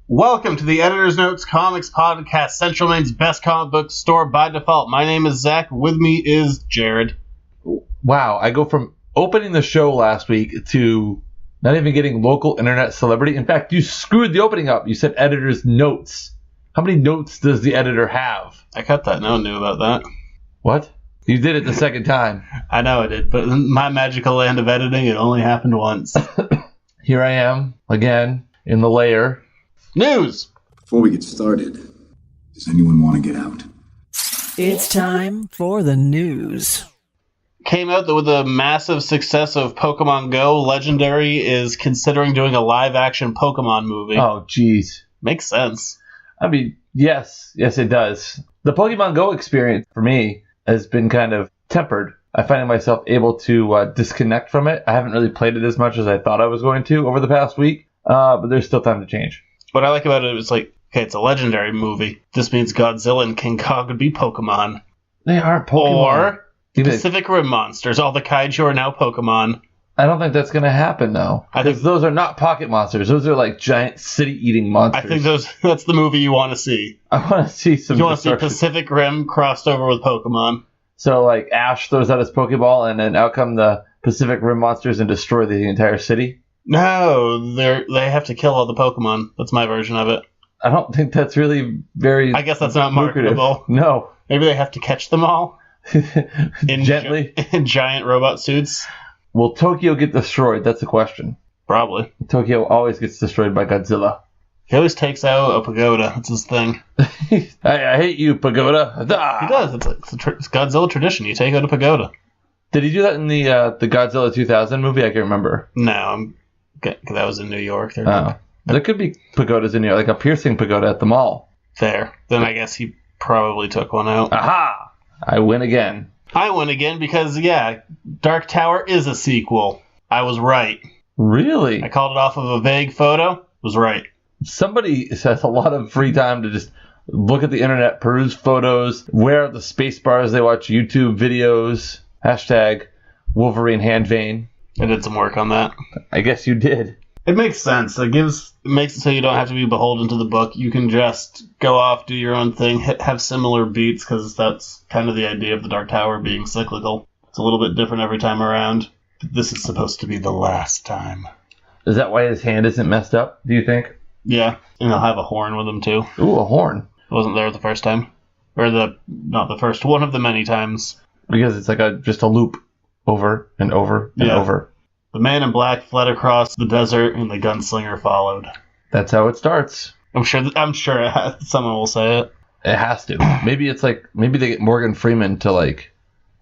Welcome to the Editor's Notes Comics Podcast, Central Maine's best comic book store by default. My name is Zach. With me is Jared. Wow, I go from opening the show last week to not even getting local internet celebrity. In fact, you screwed the opening up. You said Editor's Notes. How many notes does the editor have? I cut that. No one knew about that. What? You did it the second time. I know I did, but in my magical land of editing, it only happened once. Here I am, again, in the lair. News! Before we get started, does anyone want to get out? It's time for the news. Came out that with the massive success of Pokemon Go, Legendary is considering doing a live-action Pokemon movie. Oh, jeez. Makes sense. I mean, yes, it does. The Pokemon Go experience, for me, has been kind of tempered. I find myself able to disconnect from it. I haven't really played it as much as I thought I was going to over the past week, but there's still time to change. What I like about it is like, okay, it's a Legendary movie. This means Godzilla and King Kong would be Pokemon. They aren't Pokemon. Or Pacific Rim monsters. All the kaiju are now Pokemon. I don't think that's going to happen, though. Because those are not pocket monsters. Those are like giant city-eating monsters. I think that's the movie you want to see. I want to see some. You want to see Pacific Rim crossed over with Pokemon. So, like, Ash throws out his Pokeball, and then out come the Pacific Rim monsters and destroy the entire city? No, they have to kill all the Pokemon. That's my version of it. I don't think that's really very I guess that's not marketable. No. Maybe they have to catch them all? Gently? In giant robot suits? Will Tokyo get destroyed? That's the question. Probably. Tokyo always gets destroyed by Godzilla. He always takes out a pagoda. That's his thing. I hate you, pagoda. He does. It's Godzilla tradition. You take out a pagoda. Did he do that in the Godzilla 2000 movie? I can't remember. No, that was in New York. There could be pagodas in here, like a piercing pagoda at the mall. Fair. Then I guess he probably took one out. Aha! I win again. I win again because, yeah, Dark Tower is a sequel. I was right. Really? I called it off of a vague photo. Was right. Somebody has a lot of free time to just look at the internet, peruse photos, wear the space bars, they watch YouTube videos. Hashtag Wolverine hand vein. I did some work on that. I guess you did. It makes sense. It makes it so you don't have to be beholden to the book. You can just go off, do your own thing, have similar beats, because that's kind of the idea of the Dark Tower being cyclical. It's a little bit different every time around. This is supposed to be the last time. Is that why his hand isn't messed up, do you think? Yeah, and he'll have a horn with him, too. Ooh, a horn. It wasn't there the first time. Or not the first, one of the many times. Because it's like just a loop over and over and over. The man in black fled across the desert, and the gunslinger followed. That's how it starts. I'm sure someone will say it. It has to. Maybe they get Morgan Freeman to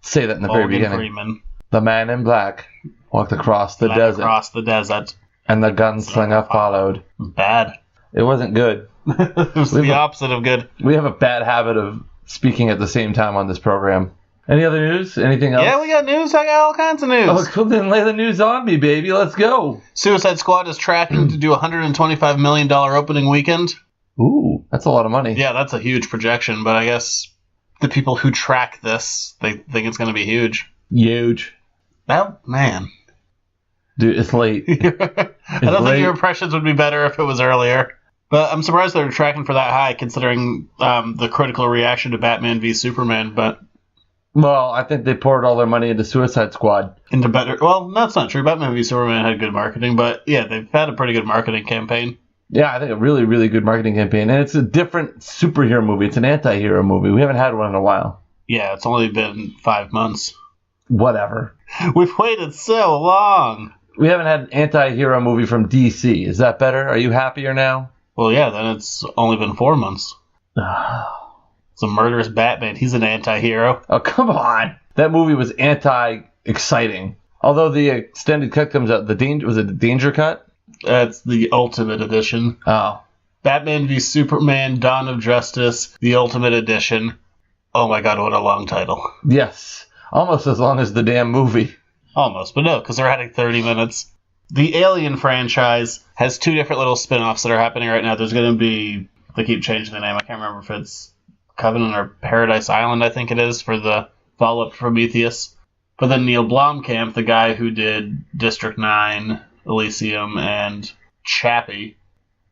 say that in the very beginning. Freeman. The man in black walked across the desert. And the gunslinger followed. Bad. It wasn't good. It was the opposite of good. We have a bad habit of speaking at the same time on this program. Any other news? Anything else? Yeah, we got news. I got all kinds of news. Oh, cool. Then lay the news on me, baby. Let's go. Suicide Squad is tracking to do a $125 million opening weekend. Ooh, that's a lot of money. Yeah, that's a huge projection, but I guess the people who track this, they think it's going to be huge. Huge. Well, man. Dude, it's late. I don't think your impressions would be better if it was earlier. But I'm surprised they're tracking for that high, considering the critical reaction to Batman v Superman, but... Well, I think they poured all their money into Suicide Squad. Well, that's not true. Batman v Superman had good marketing, but yeah, they've had a pretty good marketing campaign. Yeah, I think a really, really good marketing campaign. And it's a different superhero movie. It's an anti-hero movie. We haven't had one in a while. Yeah, it's only been 5 months. Whatever. We've waited so long. We haven't had an anti-hero movie from DC. Is that better? Are you happier now? Well, yeah, then it's only been 4 months. It's a murderous Batman. He's an anti-hero. Oh, come on. That movie was anti-exciting. Although the extended cut comes out, was it the Danger Cut? That's the Ultimate Edition. Oh. Batman v Superman, Dawn of Justice, the Ultimate Edition. Oh my god, what a long title. Yes. Almost as long as the damn movie. Almost, but no, because they're adding 30 minutes. The Alien franchise has 2 different little spin-offs that are happening right now. There's going to be... They keep changing the name. I can't remember if it's Covenant or Paradise Island, I think it is, for the follow-up to Prometheus. But then Neil Blomkamp, the guy who did District 9, Elysium, and Chappie,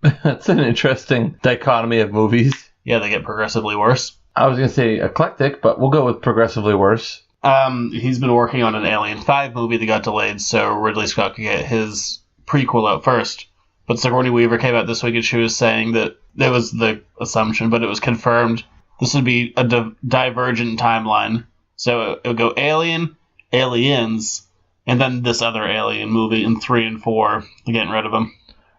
That's an interesting dichotomy of movies. Yeah, they get progressively worse. I was going to say eclectic, but we'll go with progressively worse. He's been working on an Alien 5 movie that got delayed, so Ridley Scott could get his prequel out first. But Sigourney Weaver came out this week and she was saying that it was the assumption, but it was confirmed this would be a divergent timeline. So it would go Alien, Aliens, and then this other Alien movie in 3 and 4. They're getting rid of him.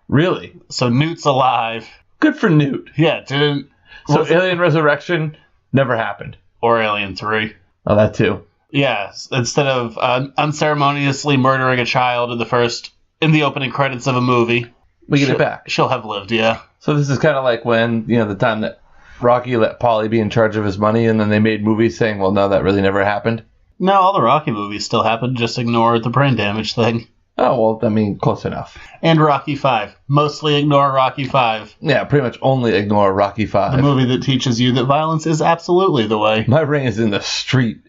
Really? So Newt's alive. Good for Newt. Yeah, it didn't. So Alien Resurrection never happened. Or Alien 3. Oh, that too. Yeah, instead of unceremoniously murdering a child in the opening credits of a movie, we get it back. She'll have lived, yeah. So this is kind of like when, the time that Rocky let Paulie be in charge of his money, and then they made movies saying, well, no, that really never happened. No, all the Rocky movies still happen. Just ignore the brain damage thing. Oh, well, I mean, close enough. And Rocky 5. Mostly ignore Rocky 5. Yeah, pretty much only ignore Rocky 5. The movie that teaches you that violence is absolutely the way. My ring is in the street.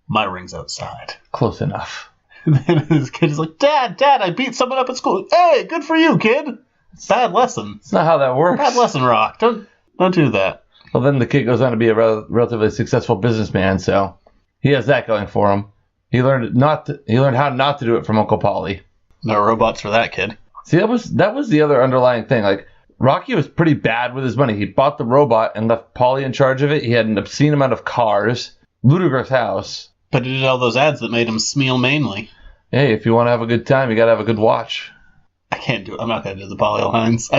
My ring's outside. Close enough. And then his kid is like, Dad, I beat someone up at school. Hey, good for you, kid. Bad lesson. It's not how that works. Bad lesson, Rock. Don't do that. Well, then the kid goes on to be a relatively successful businessman, so he has that going for him. He learned how not to do it from Uncle Paulie. No robots for that kid. See, that was the other underlying thing. Like, Rocky was pretty bad with his money. He bought the robot and left Paulie in charge of it. He had an obscene amount of cars, ludicrous house. But he did all those ads that made him smeal mainly. Hey, if you want to have a good time, you got to have a good watch. I can't do it. I'm not going to do the Paulie lines.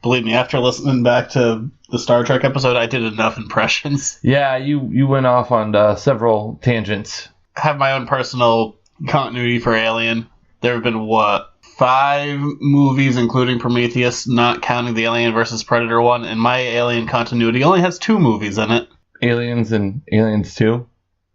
Believe me, after listening back to the Star Trek episode, I did enough impressions. Yeah, you went off on several tangents. I have my own personal continuity for Alien. There have been, 5 movies, including Prometheus, not counting the Alien vs. Predator one, and my Alien continuity only has 2 movies in it. Aliens and Aliens 2?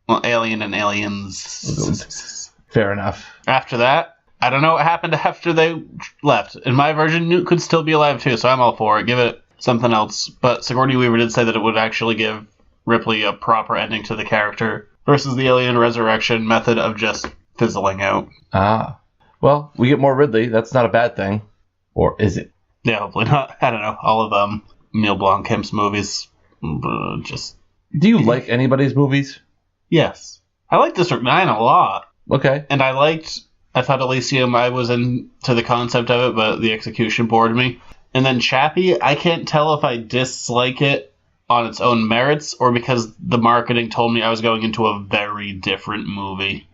Well, Alien and Aliens. Fair enough. After that, I don't know what happened after they left. In my version, Newt could still be alive too, so I'm all for it. Give it something else. But Sigourney Weaver did say that it would actually give Ripley a proper ending to the character versus the Alien Resurrection method of just fizzling out. Ah. Well, we get more Ridley. That's not a bad thing. Or is it? Yeah, hopefully not. I don't know. All of Neil Blomkamp's movies, just... Do you like anybody's movies? Yes. I like District 9 a lot. Okay. And I thought Elysium, I was into the concept of it, but the execution bored me. And then Chappie, I can't tell if I dislike it on its own merits or because the marketing told me I was going into a very different movie.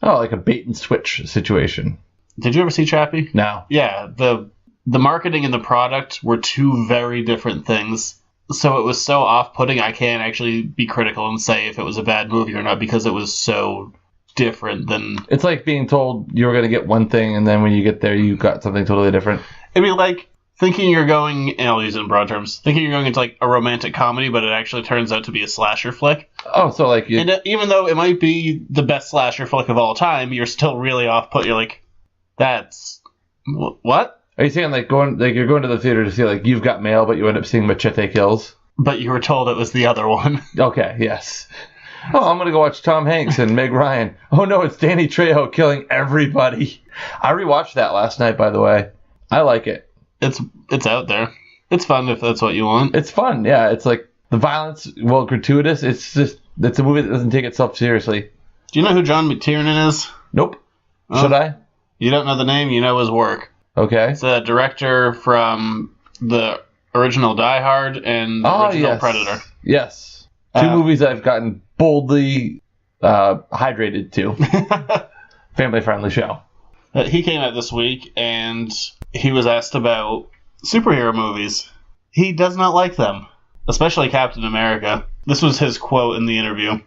Oh, like a bait and switch situation. Did you ever see Chappie? No. Yeah, the marketing and the product were 2 very different things. So it was so off-putting, I can't actually be critical and say if it was a bad movie or not because it was so different than... It's like being told you were going to get one thing, and then when you get there, you got something totally different. It'd be like thinking you're going, and I'll use it in broad terms, thinking you're going into like a romantic comedy, but it actually turns out to be a slasher flick. Oh, so like... And even though it might be the best slasher flick of all time, you're still really off-put. You're like, that's... What? Are you saying you're going to the theater to see like You've Got Mail, but you end up seeing Machete Kills? But you were told it was the other one. Okay, yes. Oh, I'm going to go watch Tom Hanks and Meg Ryan. Oh no, it's Danny Trejo killing everybody. I rewatched that last night, by the way. I like it. It's out there. It's fun if that's what you want. It's fun, yeah. It's like the violence, well, gratuitous. It's a movie that doesn't take itself seriously. Do you know who John McTiernan is? Nope. Should I? You don't know the name, you know his work. Okay. It's a director from the original Die Hard and the original Predator. Yes. 2 movies I've gotten boldly hydrated to. Family-friendly show. He came out this week, and he was asked about superhero movies. He does not like them, especially Captain America. This was his quote in the interview.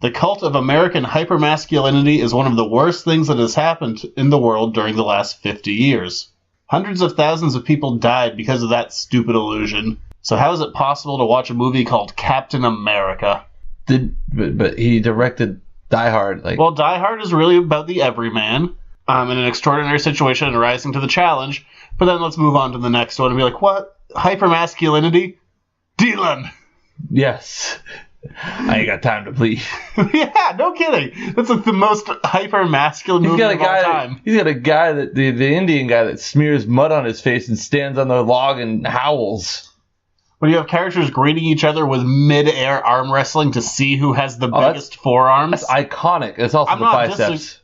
The cult of American hypermasculinity is one of the worst things that has happened in the world during the last 50 years. Hundreds of thousands of people died because of that stupid illusion. So how is it possible to watch a movie called Captain America? But he directed Die Hard. Well, Die Hard is really about the everyman in an extraordinary situation and rising to the challenge. But then let's move on to the next one and be like, what? Hypermasculinity? Dylan! Yes. I ain't got time to bleed. Yeah, no kidding. That's like the most hyper masculine movie of all time. He's got a guy that the Indian guy that smears mud on his face and stands on the log and howls. When you have characters greeting each other with mid-air arm wrestling to see who has the biggest forearms. That's iconic. It's also the biceps.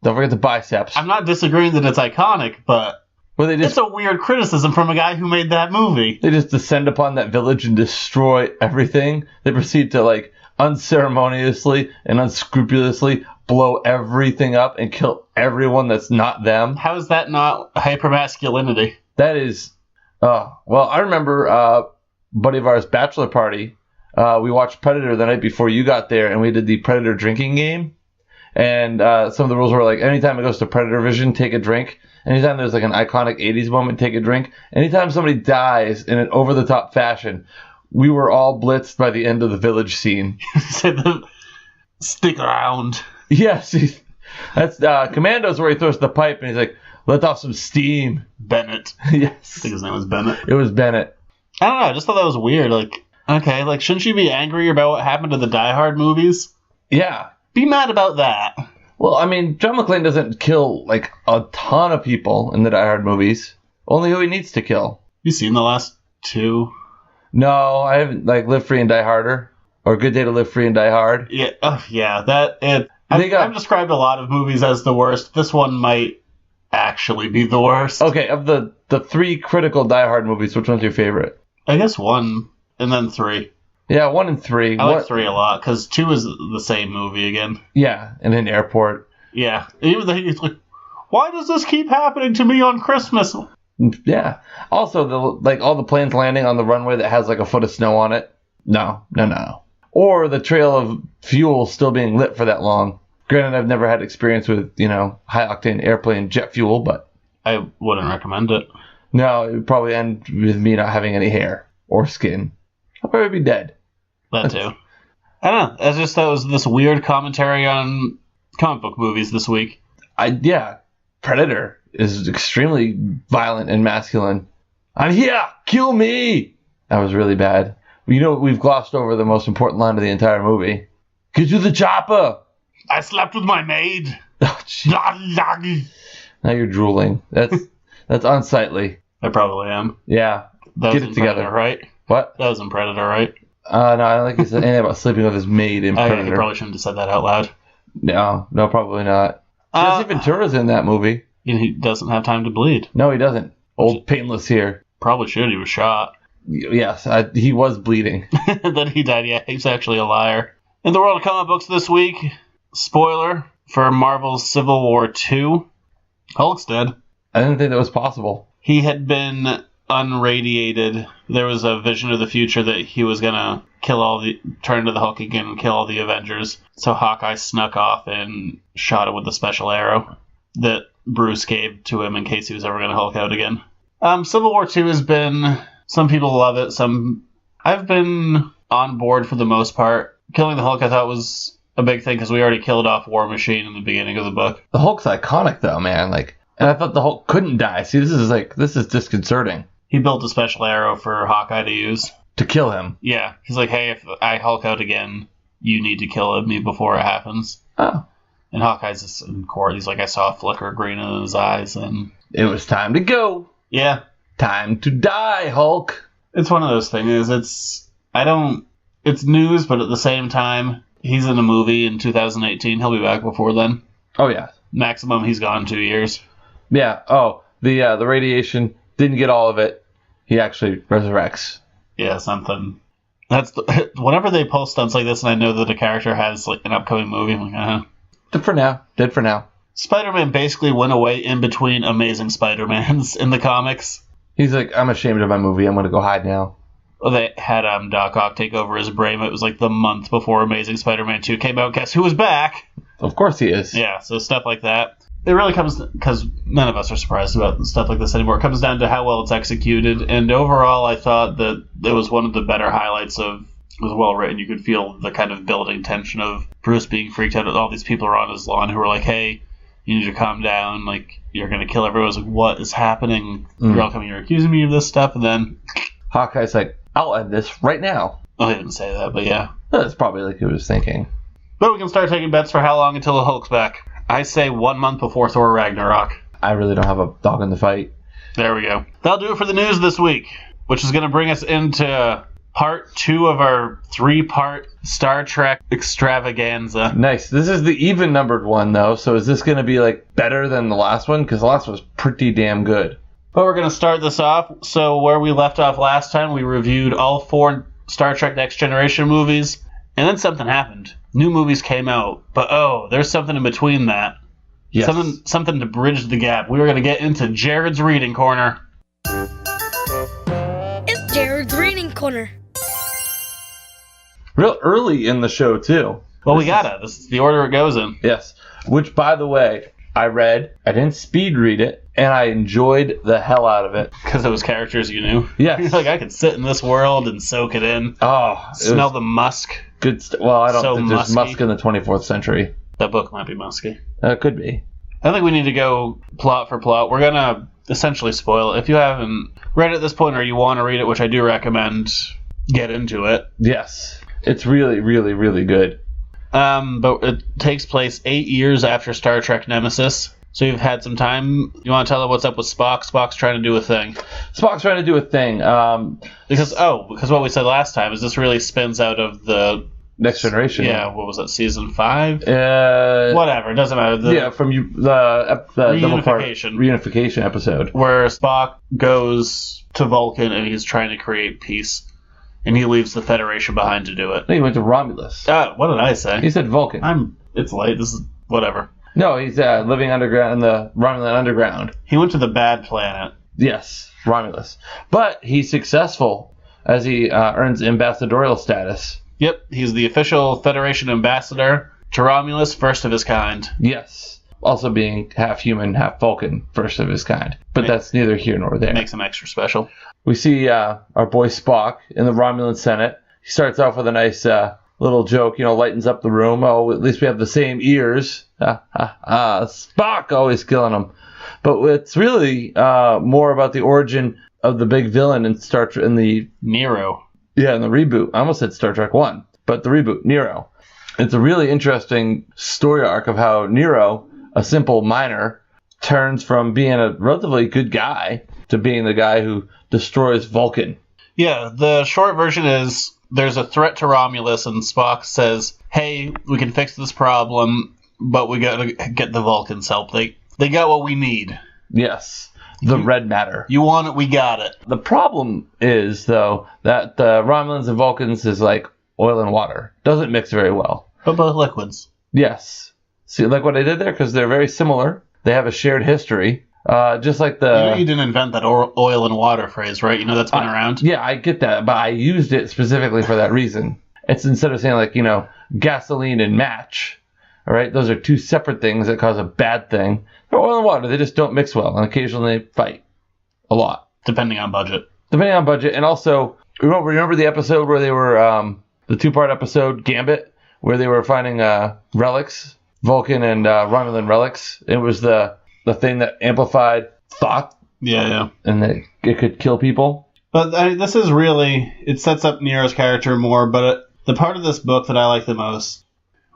Don't forget the biceps. I'm not disagreeing that it's iconic, but it's a weird criticism from a guy who made that movie. They just descend upon that village and destroy everything. They proceed to, like, unceremoniously and unscrupulously blow everything up and kill everyone that's not them. How is that not hypermasculinity? That is... well, I remember buddy of ours' bachelor party. We watched Predator the night before you got there, and we did the Predator drinking game. And some of the rules were like, anytime it goes to Predator Vision, take a drink. Anytime there's like an iconic 80s moment, take a drink. Anytime somebody dies in an over-the-top fashion, we were all blitzed by the end of the village scene. Stick around. Yes. That's Commandos where he throws the pipe and he's like, let off some steam. Bennett. Yes. I think his name was Bennett. It was Bennett. I don't know. I just thought that was weird. Like, okay, like, shouldn't you be angry about what happened to the Die Hard movies? Yeah. Be mad about that. Well, I mean, John McClane doesn't kill, like, a ton of people in the Die Hard movies. Only who he needs to kill. You seen the last two? No, I haven't, like, Live Free and Die Harder. Or Good Day to Live Free and Die Hard. Yeah, I've described a lot of movies as the worst. This one might actually be the worst. Okay, of the three critical Die Hard movies, which one's your favorite? I guess 1, and then 3. Yeah, 1 and 3. I like 3 a lot, because 2 is the same movie again. Yeah, in an airport. Yeah. Even though he's like, why does this keep happening to me on Christmas? Yeah. Also, all the planes landing on the runway that has like a foot of snow on it. No. Or the trail of fuel still being lit for that long. Granted, I've never had experience with, high-octane airplane jet fuel, but... I wouldn't recommend it. No, it would probably end with me not having any hair or skin. I'll probably be dead. That too. I don't know. I just thought it was this weird commentary on comic book movies this week. Predator is extremely violent and masculine. I'm here! Kill me! That was really bad. We've glossed over the most important line of the entire movie. Get to the chopper! I slept with my maid! Oh, now you're drooling. That's unsightly. I probably am. Yeah. Get it together, Predator, right? What? That was in Predator, right? No, I don't think he said anything about sleeping with his maid in Predator. He probably shouldn't have said that out loud. No, probably not. Jesse Ventura's in that movie. He doesn't have time to bleed. No, he doesn't. Old Painless here. Probably should. He was shot. Yes, he was bleeding. Then he died. Yeah, he's actually a liar. In the world of comic books this week, spoiler for Marvel's Civil War II, Hulk's dead. I didn't think that was possible. He had been unradiated. There was a vision of the future that he was gonna turn into the Hulk again and kill all the Avengers. So Hawkeye snuck off and shot him with a special arrow that Bruce gave to him in case he was ever gonna Hulk out again. Civil War II has been... Some people love it. I've been on board for the most part. Killing the Hulk I thought was a big thing because we already killed off War Machine in the beginning of the book. The Hulk's iconic though, man. And I thought the Hulk couldn't die. See, this is disconcerting. He built a special arrow for Hawkeye to use. To kill him? Yeah. He's like, hey, if I Hulk out again, you need to kill me before it happens. Oh. And Hawkeye's just in court. He's like, I saw a flicker of green in his eyes, and... It was time to go. Yeah. Time to die, Hulk. It's one of those things. It's news, but at the same time, he's in a movie in 2018. He'll be back before then. Oh, yeah. Maximum, he's gone 2 years. Yeah. Oh, the radiation, didn't get all of it. He actually resurrects. Yeah, something. Whenever they pull stunts like this and I know that a character has like an upcoming movie, I'm like, Dead for now. Spider-Man basically went away in between Amazing Spider-Mans in the comics. He's like, I'm ashamed of my movie. I'm going to go hide now. Well, they had Doc Ock take over his brain. It was like the month before Amazing Spider-Man 2 came out. Guess who was back? Of course he is. Yeah, so stuff like that. It really comes, because none of us are surprised about stuff like this anymore. It comes down to how well it's executed. And overall, I thought that it was one of the better highlights of... It was well written. You could feel the kind of building tension of Bruce being freaked out. All these people are on his lawn who are like, hey... You need to calm down, like, you're going to kill everyone. I was like, what is happening? You're all coming here accusing me of this stuff, and then... Hawkeye's like, I'll end this right now. Oh, he didn't say that, but yeah. That's probably like he was thinking. But we can start taking bets for how long until the Hulk's back. I say 1 month before Thor Ragnarok. I really don't have a dog in the fight. There we go. That'll do it for the news this week, which is going to bring us into part 2 of our 3-part Star Trek extravaganza. Nice. This is the even-numbered one, though, so is this going to be, like, better than the last one? Because the last one was pretty damn good. But we're going to start this off. So where we left off last time, we reviewed all 4 Star Trek Next Generation movies, and then something happened. New movies came out, but there's something in between that. Yes. Something to bridge the gap. We were going to get into Jared's Reading Corner. It's Jared's Reading Corner. Real early in the show, too. Well, we gotta. This is the order it goes in. Yes. Which, by the way, I didn't speed read it, and I enjoyed the hell out of it. Because it was characters you knew? Yes. You're like, I could sit in this world and soak it in. Oh. Smell the musk. Good well, I don't So think there's musky. musk in the 24th century. That book might be musky. It could be. I think we need to go plot for plot. We're going to essentially spoil it. If you haven't read it at this point or you want to read it, which I do recommend, get into it. Yes. It's really, really, really good. But it takes place 8 years after Star Trek Nemesis. So you've had some time. You want to tell them what's up with Spock? Spock's trying to do a thing. Spock's trying to do a thing. Because what we said last time is this really spins out of the Next Generation. Yeah, what was that? Season 5? Whatever, it doesn't matter. From the double part reunification episode, where Spock goes to Vulcan and he's trying to create peace, and he leaves the Federation behind to do it. I think he went to Romulus. What did I say? He said Vulcan. It's late. This is whatever. No, he's living underground in the Romulan underground. He went to the bad planet. Yes, Romulus. But he's successful as he earns ambassadorial status. Yep, he's the official Federation ambassador to Romulus, first of his kind. Yes. Also being half human, half Vulcan, first of his kind. But that's neither here nor there. Makes him extra special. We see our boy Spock in the Romulan Senate. He starts off with a nice little joke, lightens up the room. Oh, at least we have the same ears. Spock always killing him. But it's really more about the origin of the big villain in Star Trek, in the Nero. Yeah, in the reboot. I almost said Star Trek 1, but the reboot, Nero. It's a really interesting story arc of how Nero, a simple miner, turns from being a relatively good guy to being the guy who destroys Vulcan. Yeah, the short version is there's a threat to Romulus, and Spock says, hey, we can fix this problem, but we gotta get the Vulcans' help. They got what we need. Yes. The red matter. You want it, we got it. The problem is, though, that the Romulans and Vulcans is like oil and water. Doesn't mix very well. But both liquids. Yes. See, like what I did there? Because they're very similar. They have a shared history. Just like the... You didn't invent that oil and water phrase, right? You know that's been around? Yeah, I get that. But I used it specifically for that reason. It's instead of saying, like, gasoline and match. All right? Those are two separate things that cause a bad thing. They're oil and water. They just don't mix well. And occasionally they fight. A lot. Depending on budget. And also, remember the episode where they were... the 2-part episode, Gambit, where they were finding relics, Vulcan and Romulan relics. It was the thing that amplified thought. Yeah. And that it could kill people. But this is really... It sets up Nero's character more, but the part of this book that I like the most...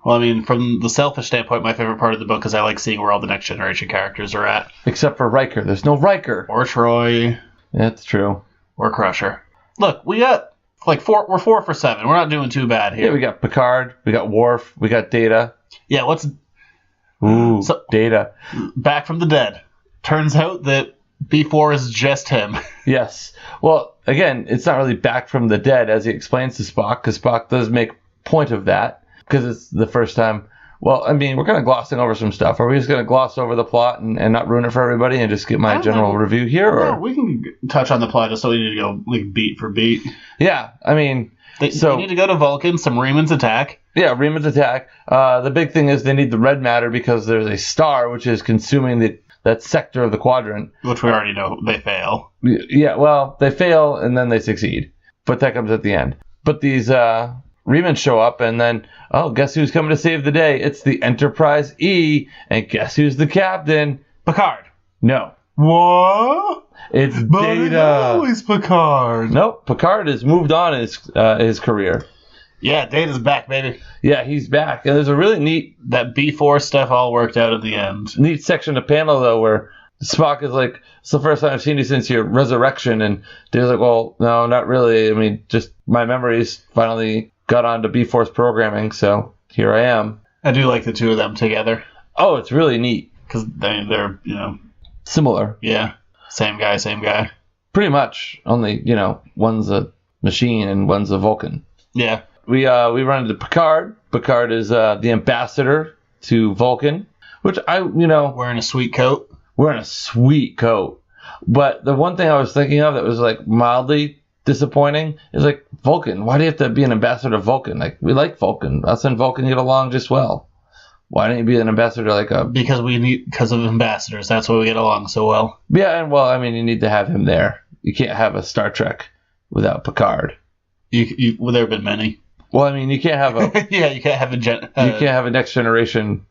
Well, I mean, from the selfish standpoint, my favorite part of the book is I like seeing where all the Next Generation characters are at. Except for Riker. There's no Riker. Or Troy. That's true. Or Crusher. Look, we got... We're 4 for 7. We're not doing too bad here. Yeah, we got Picard, we got Worf, we got Data. Yeah, Data. Back from the dead. Turns out that B4 is just him. Yes. Well, again, it's not really back from the dead, as he explains to Spock, because Spock does make point of that, because it's the first time. Well, I mean, we're kind of glossing over some stuff. Are we just going to gloss over the plot and not ruin it for everybody and just get my general review here? Or? No, we can touch on the plot just so we need to go beat for beat. Yeah, I mean... They need to go to Vulcan, some Reman's attack. Yeah, Reman's attack. The big thing is they need the red matter because there's a star which is consuming that sector of the quadrant. Which we already know they fail. Yeah, well, they fail and then they succeed. But that comes at the end. But these... Remans show up, and then, guess who's coming to save the day? It's the Enterprise E, and guess who's the captain? Picard. No, What? It's But Data. always Picard. Nope, Picard has moved on in his career. Yeah, Data's back, baby. Yeah, he's back. And there's a really That B4 stuff all worked out at the end. neat section of panel, though, where Spock is like, it's the first time I've seen you since your resurrection. And Data's like, well, no, not really. I mean, just my memories finally got onto B-Force programming, so here I am. I do like the two of them together. Oh, it's really neat. Because they're, Similar. yeah, same guy. Pretty much. Only, one's a machine and one's a Vulcan. Yeah. We run into Picard. Picard is the ambassador to Vulcan, which Wearing a sweet coat. wearing a sweet coat. But the one thing I was thinking of that was like mildly disappointing is like Vulcan. Why do you have to be an ambassador to Vulcan? Like, we like Vulcan. Us and Vulcan get along just well. Why don't you be an ambassador like a... Because of ambassadors. That's why we get along so well. Yeah, and well, I mean, you need to have him there. You can't have a Star Trek without Picard. Well, there have been many. Well, I mean, you can't have a... Yeah, you can't have a you can't have a Next Generation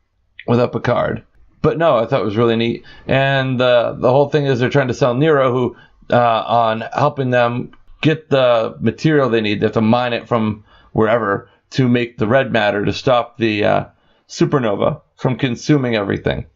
without Picard. But no, I thought it was really neat. And the whole thing is they're trying to sell Nero, who on helping them get the material they need. They have to mine it from wherever to make the red matter to stop the supernova from consuming everything.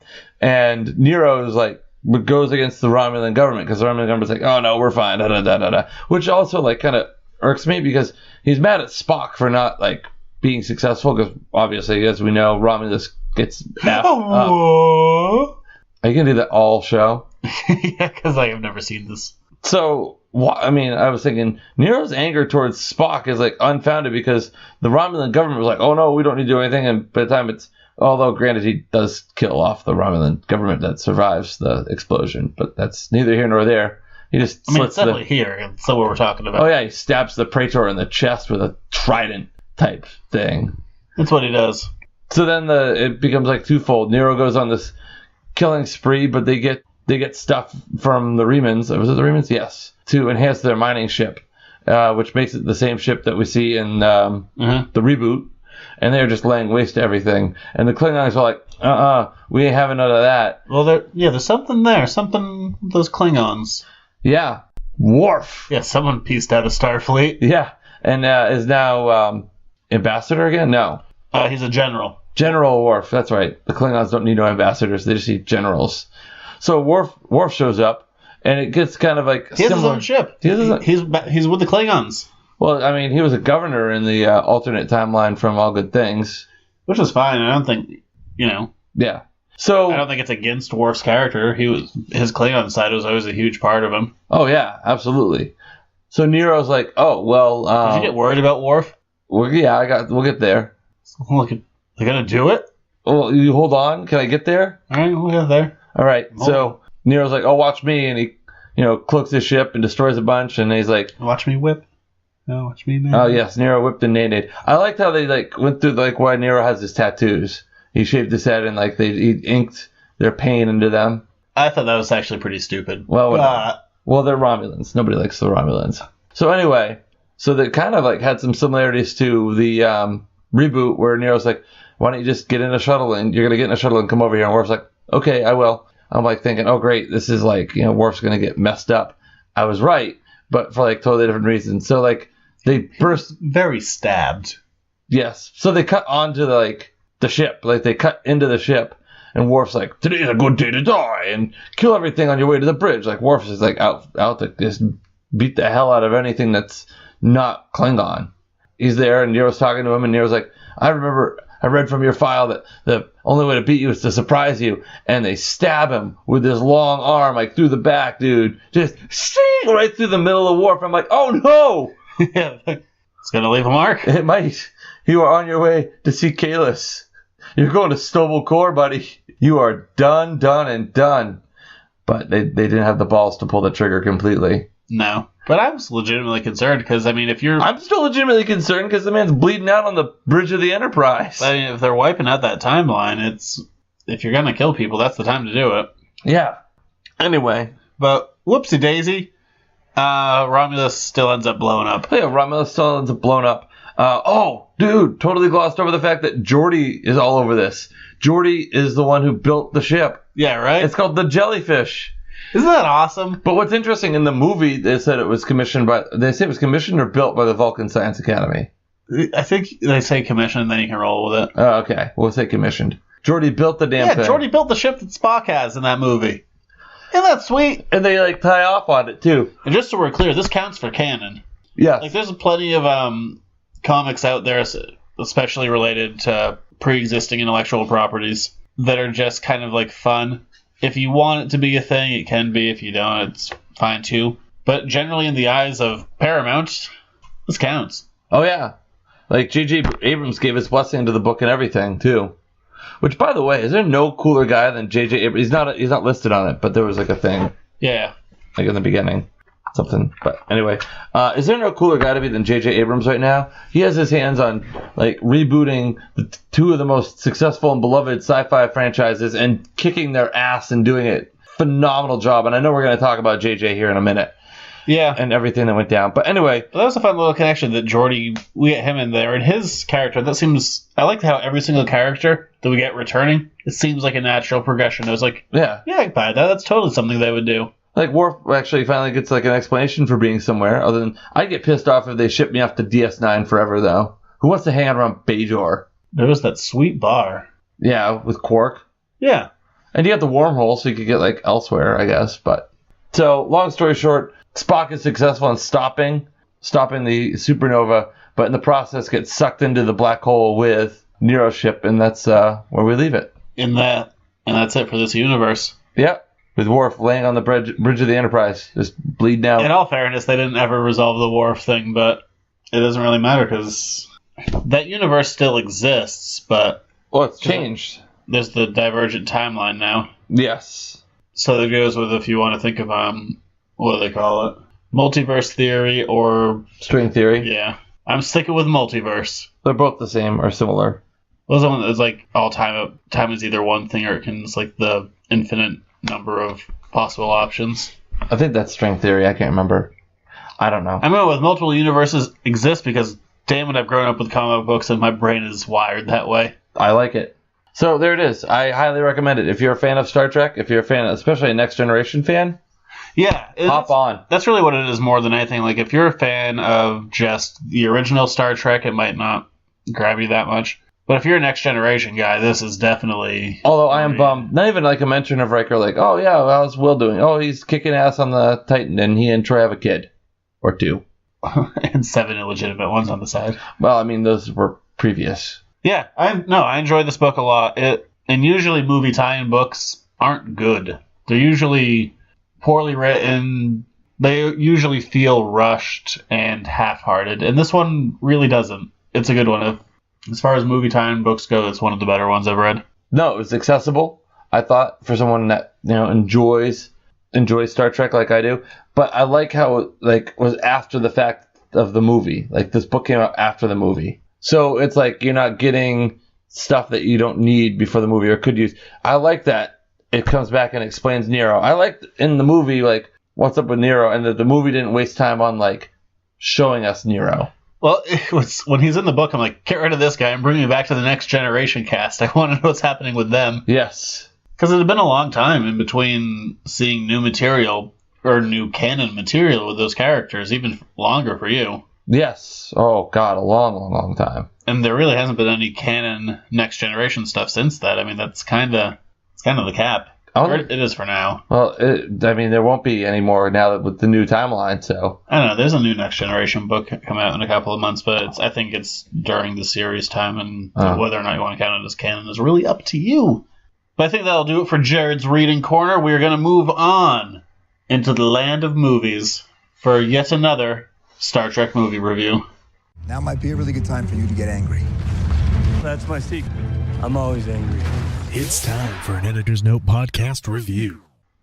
And Nero is like, goes against the Romulan government because the Romulan government's like, oh no, we're fine, da da da da da. Which also like kind of irks me because he's mad at Spock for not like being successful because obviously, as we know, Romulus gets F up. Are you gonna do that all show? Yeah, because I have never seen this. So, I mean, I was thinking Nero's anger towards Spock is like unfounded because the Romulan government was like, oh no, we don't need to do anything. And by the time although granted he does kill off the Romulan government that survives the explosion, but that's neither here nor there. He just It's definitely here. That's what we're talking about. Oh yeah, he stabs the Praetor in the chest with a trident type thing. That's what he does. So then it becomes like twofold. Nero goes on this killing spree, but they get stuff from the Remans. Was it the Remans? Yes. To enhance their mining ship, which makes it the same ship that we see in the Reboot. And they're just laying waste to everything. And the Klingons are like, we ain't having none of that. Well, there's something there. Something with those Klingons. Yeah. Worf. Yeah, someone pieced out a Starfleet. Yeah. And is now ambassador again? No. He's a general. General Worf. That's right. The Klingons don't need no ambassadors. They just need generals. So Worf shows up, and it gets kind of like he has his own ship. He's with the Klingons. Well, I mean, he was a governor in the alternate timeline from All Good Things, which was fine. I don't think, Yeah. So I don't think it's against Worf's character. His Klingon side was always a huge part of him. Oh yeah, absolutely. So Nero's like, oh well. Did you get worried about Worf? Well, yeah, we'll get there. Look, they're gonna do it. Well, you hold on. Can I get there? All right, we'll get there. All right. So Nero's like, oh, watch me, and he, cloaks his ship and destroys a bunch, and he's like, watch me whip. No, watch me now. Oh yes, Nero whipped and nay-nayed. I liked how they went through why Nero has his tattoos. He shaved his head and he inked their pain into them. I thought that was actually pretty stupid. Well, they're Romulans. Nobody likes the Romulans. So anyway, they kind of had some similarities to the Reboot where Nero's like, why don't you just get in a shuttle and you're gonna get in a shuttle and come over here, and Worf's like, okay, I will. I'm thinking, oh great, this is Worf's gonna get messed up. I was right, but for totally different reasons. So they burst very stabbed. Yes. So they cut onto the ship. They cut into the ship, and Worf's like, today's a good day to die and kill everything on your way to the bridge. Worf's is out to just beat the hell out of anything that's not Klingon. He's there, and Nero's talking to him, and Nero's like, I read from your file that the only way to beat you is to surprise you. And they stab him with this long arm, through the back, dude. Just sting right through the middle of Worf. I'm like, oh no! Yeah, it's gonna leave a mark. It might. You are on your way to see Kalis. You're going to Stovall Core, buddy. You are done. But they didn't have the balls to pull the trigger completely. No. But I was legitimately concerned because, if you're... I'm still legitimately concerned because the man's bleeding out on the bridge of the Enterprise. If they're wiping out that timeline, if you're going to kill people, that's the time to do it. Yeah. Anyway. But whoopsie daisy, Romulus still ends up blowing up. Yeah, Romulus still ends up blowing up. Oh, dude, totally glossed over the fact that Geordi is all over this. Geordi is the one who built the ship. Yeah, right? It's called the Jellyfish. Isn't that awesome? But what's interesting in the movie, they said it was commissioned or built by the Vulcan Science Academy. I think they say commissioned, then you can roll with it. Oh, okay. We'll say commissioned. Geordi built the damn thing. Yeah, Geordi built the ship that Spock has in that movie. Isn't that sweet? And they like tie off on it too. And just so we're clear, this counts for canon. Yeah. Like there's plenty of comics out there, especially related to pre-existing intellectual properties, that are just kind of like fun. If you want it to be a thing, it can be. If you don't, it's fine too. But generally, in the eyes of Paramount, this counts. Oh yeah. Like JJ Abrams gave his blessing to the book and everything too. Which, by the way, is there no cooler guy than JJ Abrams? He's not listed on it, but there was like a thing. Yeah. Like in the beginning. Something. But anyway, is there no cooler guy to be than JJ Abrams right now? He has his hands on like rebooting two of the most successful and beloved sci-fi franchises and kicking their ass and doing a phenomenal job. And I know we're going to talk about JJ here in a minute. Yeah. And everything that went down. But anyway. That was a fun little connection that Geordi, we get him in there. And his character, I like how every single character that we get returning, it seems like a natural progression. It was like, yeah, I buy that. That's totally something they would do. Like, Worf actually finally gets like an explanation for being somewhere, other than, I'd get pissed off if they shipped me off to DS9 forever, though. Who wants to hang out around Bajor? There was that sweet bar. Yeah, with Quark. Yeah. And you have the wormhole, so you could get, like, elsewhere, I guess, but... So, long story short, Spock is successful in stopping the supernova, but in the process gets sucked into the black hole with Nero's ship, and that's where we leave it. And that's it for this universe. Yep. With Worf laying on the bridge of the Enterprise, just bleeding out. In all fairness, they didn't ever resolve the Worf thing, but it doesn't really matter because that universe still exists, but... Well, it's changed. There's the divergent timeline now. Yes. So that goes with, if you want to think of, what do they call it? Multiverse theory or... String theory? Yeah. I'm sticking with multiverse. They're both the same or similar. Well, the one that's like all time is either one thing or it's like the infinite number of possible options. I think that's string theory. I can't remember. I don't know. I mean, with multiple universes exist because, damn it, I've grown up with comic books and my brain is wired that way. I like it. So there it is. I highly recommend it. If you're a fan of Star Trek, if you're a fan, especially a Next Generation fan, yeah, hop on. That's really what it is more than anything. Like, if you're a fan of just the original Star Trek, it might not grab you that much. But if you're a Next Generation guy, this is definitely... Although I am bummed. Not even like a mention of Riker, like, oh yeah, how's Will doing? Oh, he's kicking ass on the Titan, and he and Troy have a kid. Or two. And 7 illegitimate ones on the side. Well, I mean, those were previous. Yeah, I enjoyed this book a lot. And usually movie tie-in books aren't good. They're usually poorly written. They usually feel rushed and half-hearted. And this one really doesn't. It's a good one. As far as movie tie-in books go, it's one of the better ones I've read. No, it was accessible, I thought, for someone that enjoys Star Trek like I do. But I like how it was after the fact of the movie. Like, this book came out after the movie. So it's like you're not getting stuff that you don't need before the movie or could use. I like that it comes back and explains Nero. I liked in the movie, like, what's up with Nero, and that the movie didn't waste time on, like, showing us Nero. Well, it was, when he's in the book, I'm like, get rid of this guy and bring me back to the Next Generation cast. I want to know what's happening with them. Yes. Because it had been a long time in between seeing new material or new canon material with those characters, even longer for you. Yes. Oh, God, a long, long, long time. And there really hasn't been any canon Next Generation stuff since that. I mean, that's kind of the cap. It is for now. Well, there won't be any more now with the new timeline, so... I don't know. There's a new Next Generation book coming out in a couple of months, but I think it's during the series time, and whether or not you want to count it as canon is really up to you. But I think that'll do it for Jared's Reading Corner. We're going to move on into the land of movies for yet another Star Trek movie review. Now might be a really good time for you to get angry. That's my secret. I'm always angry. It's time for an Editor's Note podcast review.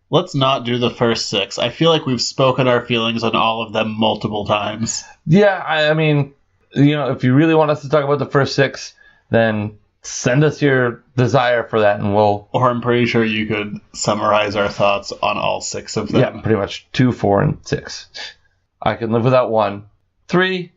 Let's not do the first 6. I feel like we've spoken our feelings on all of them multiple times. Yeah, I mean, if you really want us to talk about the first 6, then send us your desire for that and we'll... Or I'm pretty sure you could summarize our thoughts on all 6 of them. Yeah, pretty much 2, 4, and 6. I can live without 1. 3,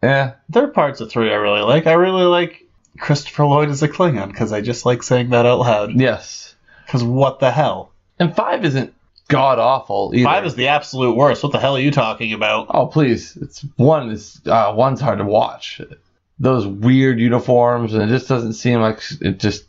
There are parts of 3 I really like. I really like Christopher Lloyd as a Klingon, because I just like saying that out loud. Yes. Because what the hell? And 5 isn't god awful either. 5 is the absolute worst. What the hell are you talking about? Oh please, one's hard to watch. Those weird uniforms, and it just doesn't seem like it just.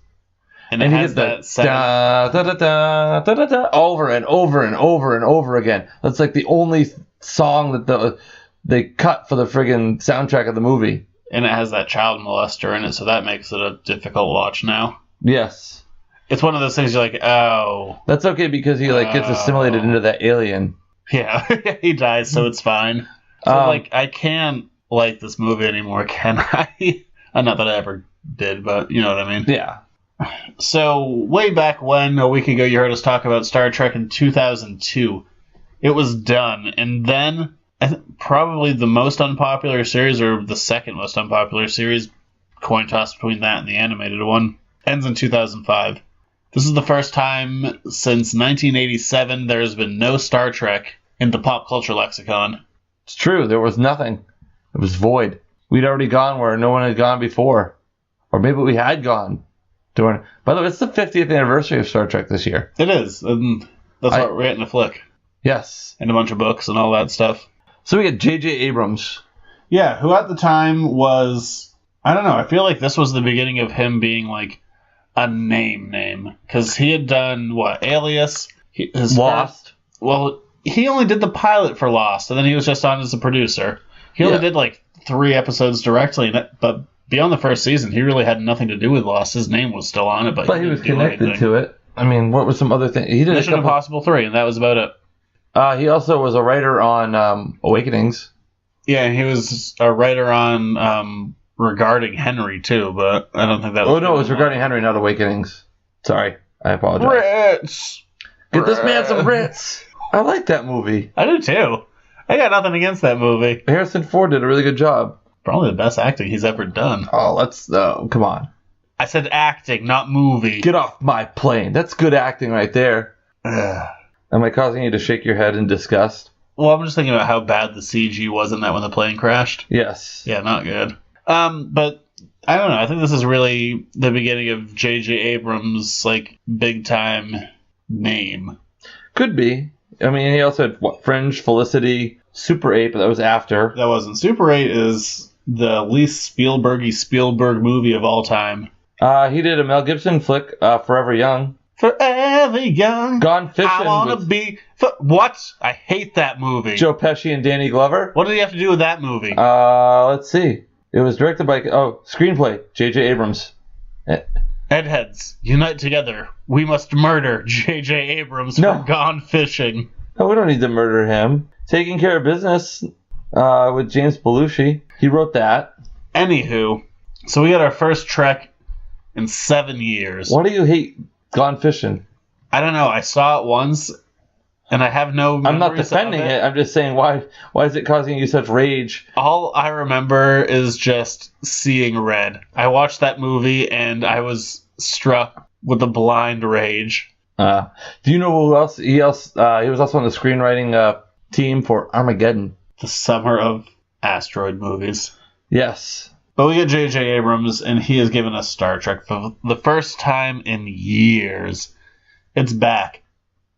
And it has that da, da, da, da, da, da, da, over and over and over and over again. That's like the only song that they cut for the friggin' soundtrack of the movie. And it has that child molester in it, so that makes it a difficult watch now. Yes. It's one of those things you're like, oh. That's okay because he gets assimilated into that alien. Yeah, he dies, so it's fine. So I can't like this movie anymore, can I? Not that I ever did, but you know what I mean. Yeah. So, way back when, a week ago, you heard us talk about Star Trek in 2002. It was done. And then, probably the most unpopular series, or the second most unpopular series, coin toss between that and the animated one, ends in 2005. This is the first time since 1987 there has been no Star Trek in the pop culture lexicon. It's true. There was nothing. It was void. We'd already gone where no one had gone before. Or maybe we had gone. By the way, it's the 50th anniversary of Star Trek this year. It is. And that's why we're getting a flick. Yes. And a bunch of books and all that stuff. So we get JJ Abrams. Yeah, who at the time was... I don't know. I feel like this was the beginning of him being like a name. Because he had done, Alias? Lost. Well, he only did the pilot for Lost, and then he was just on as a producer. He only did 3 episodes directly, but beyond the first season, he really had nothing to do with Lost. His name was still on it, but he was connected to it. I mean, what were some other things? He did Mission Impossible 3, and that was about it. He also was a writer on Awakenings. Yeah, he was a writer on Regarding Henry, too, but I don't think that was... Oh, no, it was Regarding Henry, not Awakenings. Sorry, I apologize. Ritz! Get this man some Ritz! I like that movie. I do, too. I got nothing against that movie. Harrison Ford did a really good job. Probably the best acting he's ever done. Oh, come on. I said acting, not movie. Get off my plane. That's good acting right there. Am I causing you to shake your head in disgust? Well, I'm just thinking about how bad the CG was in that when the plane crashed. Yes. Yeah, not good. But I don't know. I think this is really the beginning of JJ Abrams' big time name. Could be. I mean, he also had Fringe, Felicity, Super 8, but that was after. That wasn't. Super 8 is the least Spielberg movie of all time. He did a Mel Gibson flick, Forever Young. Forever Young. Gone Fishing. I wanna be... What? I hate that movie. Joe Pesci and Danny Glover. What did he have to do with that movie? Let's see. It was directed by... screenplay. JJ Abrams. Heads, unite together. We must murder JJ Abrams for Gone Fishing. No, we don't need to murder him. Taking Care of Business with James Belushi. He wrote that. Anywho, so we got our first Trek in 7 years. Why do you hate Gone Fishing? I don't know. I saw it once, and I have no memories. I'm not defending it. I'm just saying, why is it causing you such rage? All I remember is just seeing red. I watched that movie, and I was struck with a blind rage. Do you know who else? He was also on the screenwriting team for Armageddon. The summer of asteroid movies. Yes. But we get JJ Abrams, and he has given us Star Trek for the first time in years. It's back.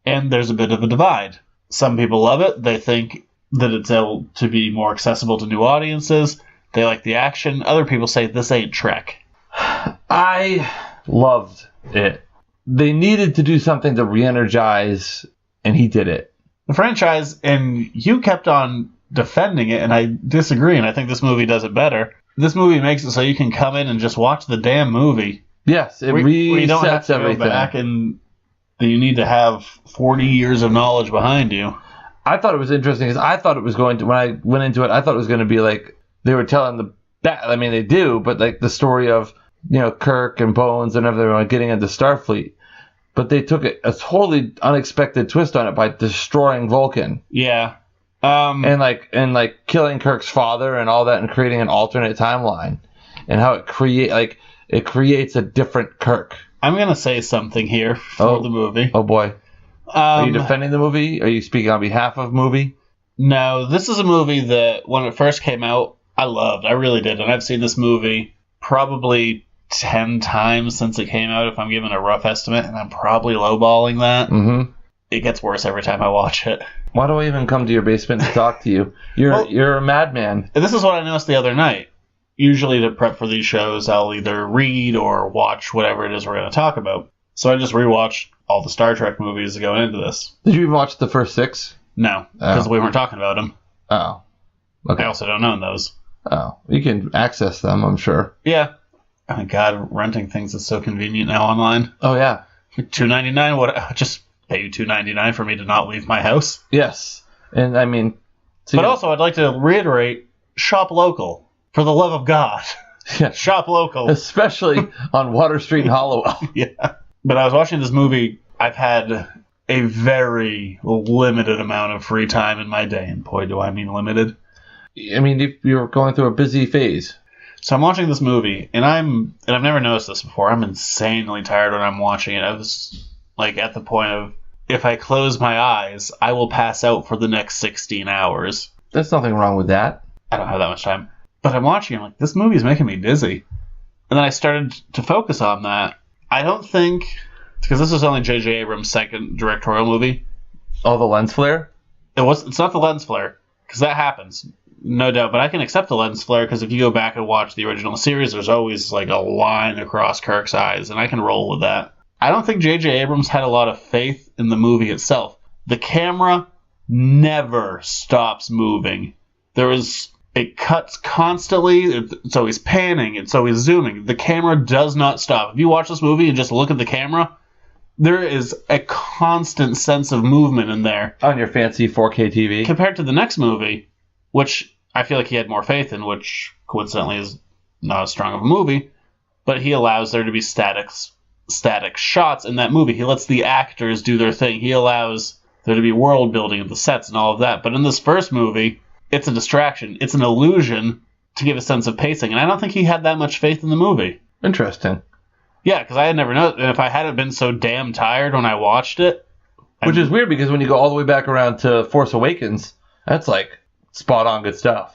And there's a bit of a divide. Some people love it. They think that it's able to be more accessible to new audiences. They like the action. Other people say this ain't Trek. I loved it. They needed to do something to re-energize, and he did it. The franchise, and you kept on defending it, and I disagree, and I think this movie does it better. This movie makes it so you can come in and just watch the damn movie. Yes, it resets don't have to everything. Go back and you need to have 40 years of knowledge behind you. I thought it was interesting because I thought it was going to, when I went into it, I thought it was going to be like they were telling they do, but like the story of, Kirk and Bones and everyone getting into Starfleet. But they took a totally unexpected twist on it by destroying Vulcan. Yeah. And killing Kirk's father and all that and creating an alternate timeline. And how it creates a different Kirk. I'm going to say something here for the movie. Oh, boy. Are you defending the movie? Are you speaking on behalf of movie? No, this is a movie that when it first came out, I loved. I really did. And I've seen this movie probably 10 times since it came out, if I'm giving a rough estimate, and I'm probably lowballing that. Mm-hmm. it gets worse every time I watch it. Why do I even come to your basement to talk to you? You're a madman. This is what I noticed the other night. Usually to prep for these shows, I'll either read or watch whatever it is we're going to talk about. So I just rewatched all the Star Trek movies going into this. Did you even watch the first 6? No, because we weren't talking about them. Oh. Okay. I also don't own those. Oh. You can access them, I'm sure. Yeah. Oh my God, renting things is so convenient now online. Oh, yeah. $2.99? What? Just pay you $2.99 for me to not leave my house? Yes. And I mean... But also, I'd like to reiterate, shop local. For the love of God. Yeah. Shop local. Especially on Water Street in Hollowell. Yeah. But I was watching this movie. I've had a very limited amount of free time in my day. And boy, do I mean limited. I mean, if you're going through a busy phase. So I'm watching this movie, and I've never noticed this before. I'm insanely tired when I'm watching it. I was like at the point of, if I close my eyes, I will pass out for the next 16 hours. There's nothing wrong with that. I don't have that much time. But I'm watching, I'm like, this movie is making me dizzy. And then I started to focus on that. I don't think, because this was only JJ Abrams' second directorial movie. Oh, the lens flare? It's not the lens flare, because that happens, no doubt. But I can accept the lens flare, because if you go back and watch the original series, there's always like a line across Kirk's eyes, and I can roll with that. I don't think JJ Abrams had a lot of faith in the movie itself. The camera never stops moving. It cuts constantly. It's always panning. It's always zooming. The camera does not stop. If you watch this movie and just look at the camera, there is a constant sense of movement in there. On your fancy 4K TV. Compared to the next movie, which I feel like he had more faith in, which coincidentally is not as strong of a movie, but he allows there to be static shots in that movie. He lets the actors do their thing. He allows there to be world building of the sets and all of that. But in this first movie, it's a distraction. It's an illusion to give a sense of pacing. And I don't think he had that much faith in the movie. Interesting. Yeah, because I had never known. And if I hadn't been so damn tired when I watched it... Which is weird, because when you go all the way back around to Force Awakens, that's like spot on good stuff.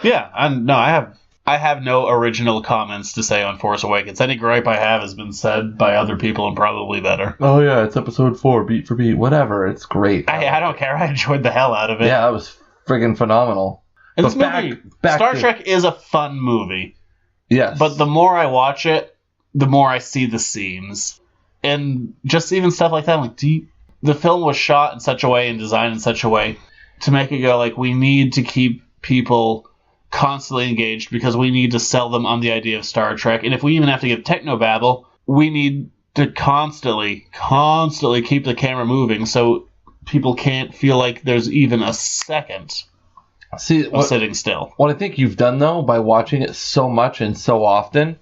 Yeah, I have no original comments to say on Force Awakens. Any gripe I have has been said by other people and probably better. Oh yeah, it's episode 4, beat for beat, whatever. It's great. I don't care. I enjoyed the hell out of it. Yeah, that was friggin' phenomenal. And this movie, Star Trek is a fun movie. Yes. But the more I watch it, the more I see the seams. And just even stuff like that, I'm like, the film was shot in such a way and designed in such a way to make it go like, we need to keep people constantly engaged because we need to sell them on the idea of Star Trek. And if we even have to give technobabble, we need to constantly keep the camera moving so people can't feel like there's even a second of sitting still. What I think you've done, though, by watching it so much and so often,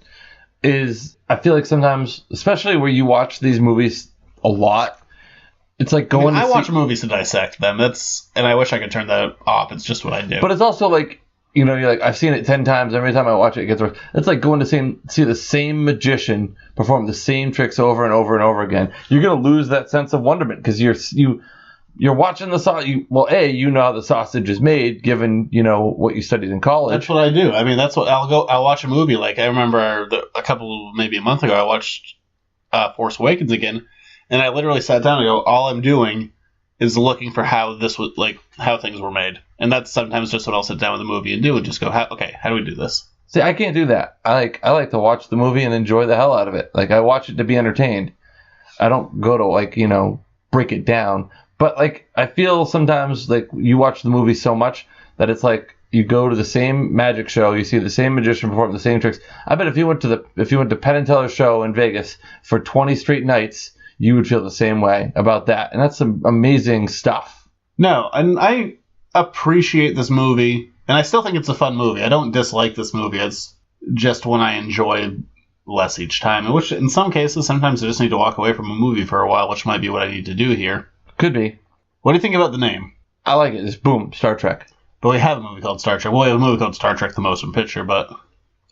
is I feel like sometimes, especially where you watch these movies a lot, it's like going I watch movies to dissect them. And I wish I could turn that off. It's just what I do. But it's also like, you know, you're like, I've seen it 10 times. Every time I watch it, it gets worse. It's like going to see the same magician perform the same tricks over and over and over again. You're going to lose that sense of wonderment because you're watching the sausage. You know how the sausage is made, given, you know, what you studied in college. That's what I do. I mean, that's what I'll watch a movie. Like, I remember maybe a month ago, I watched Force Awakens again, and I literally sat down and go, all I'm doing is looking for how things were made. And that's sometimes just what I'll sit down with a movie and do and just go, how do we do this? See, I can't do that. I like to watch the movie and enjoy the hell out of it. Like, I watch it to be entertained. I don't go to, break it down. But, I feel sometimes, you watch the movie so much that it's like you go to the same magic show, you see the same magician perform the same tricks. I bet if you went to Penn and Teller's show in Vegas for 20 straight nights, you would feel the same way about that. And that's some amazing stuff. No, and I appreciate this movie, and I still think it's a fun movie. I don't dislike this movie. It's just one I enjoy less each time, which in some cases, sometimes I just need to walk away from a movie for a while, which might be what I need to do here. Could be. What do you think about the name? I like it. It's boom, Star Trek. But we have a movie called Star Trek. Well, we have a movie called Star Trek: The Motion Picture, but...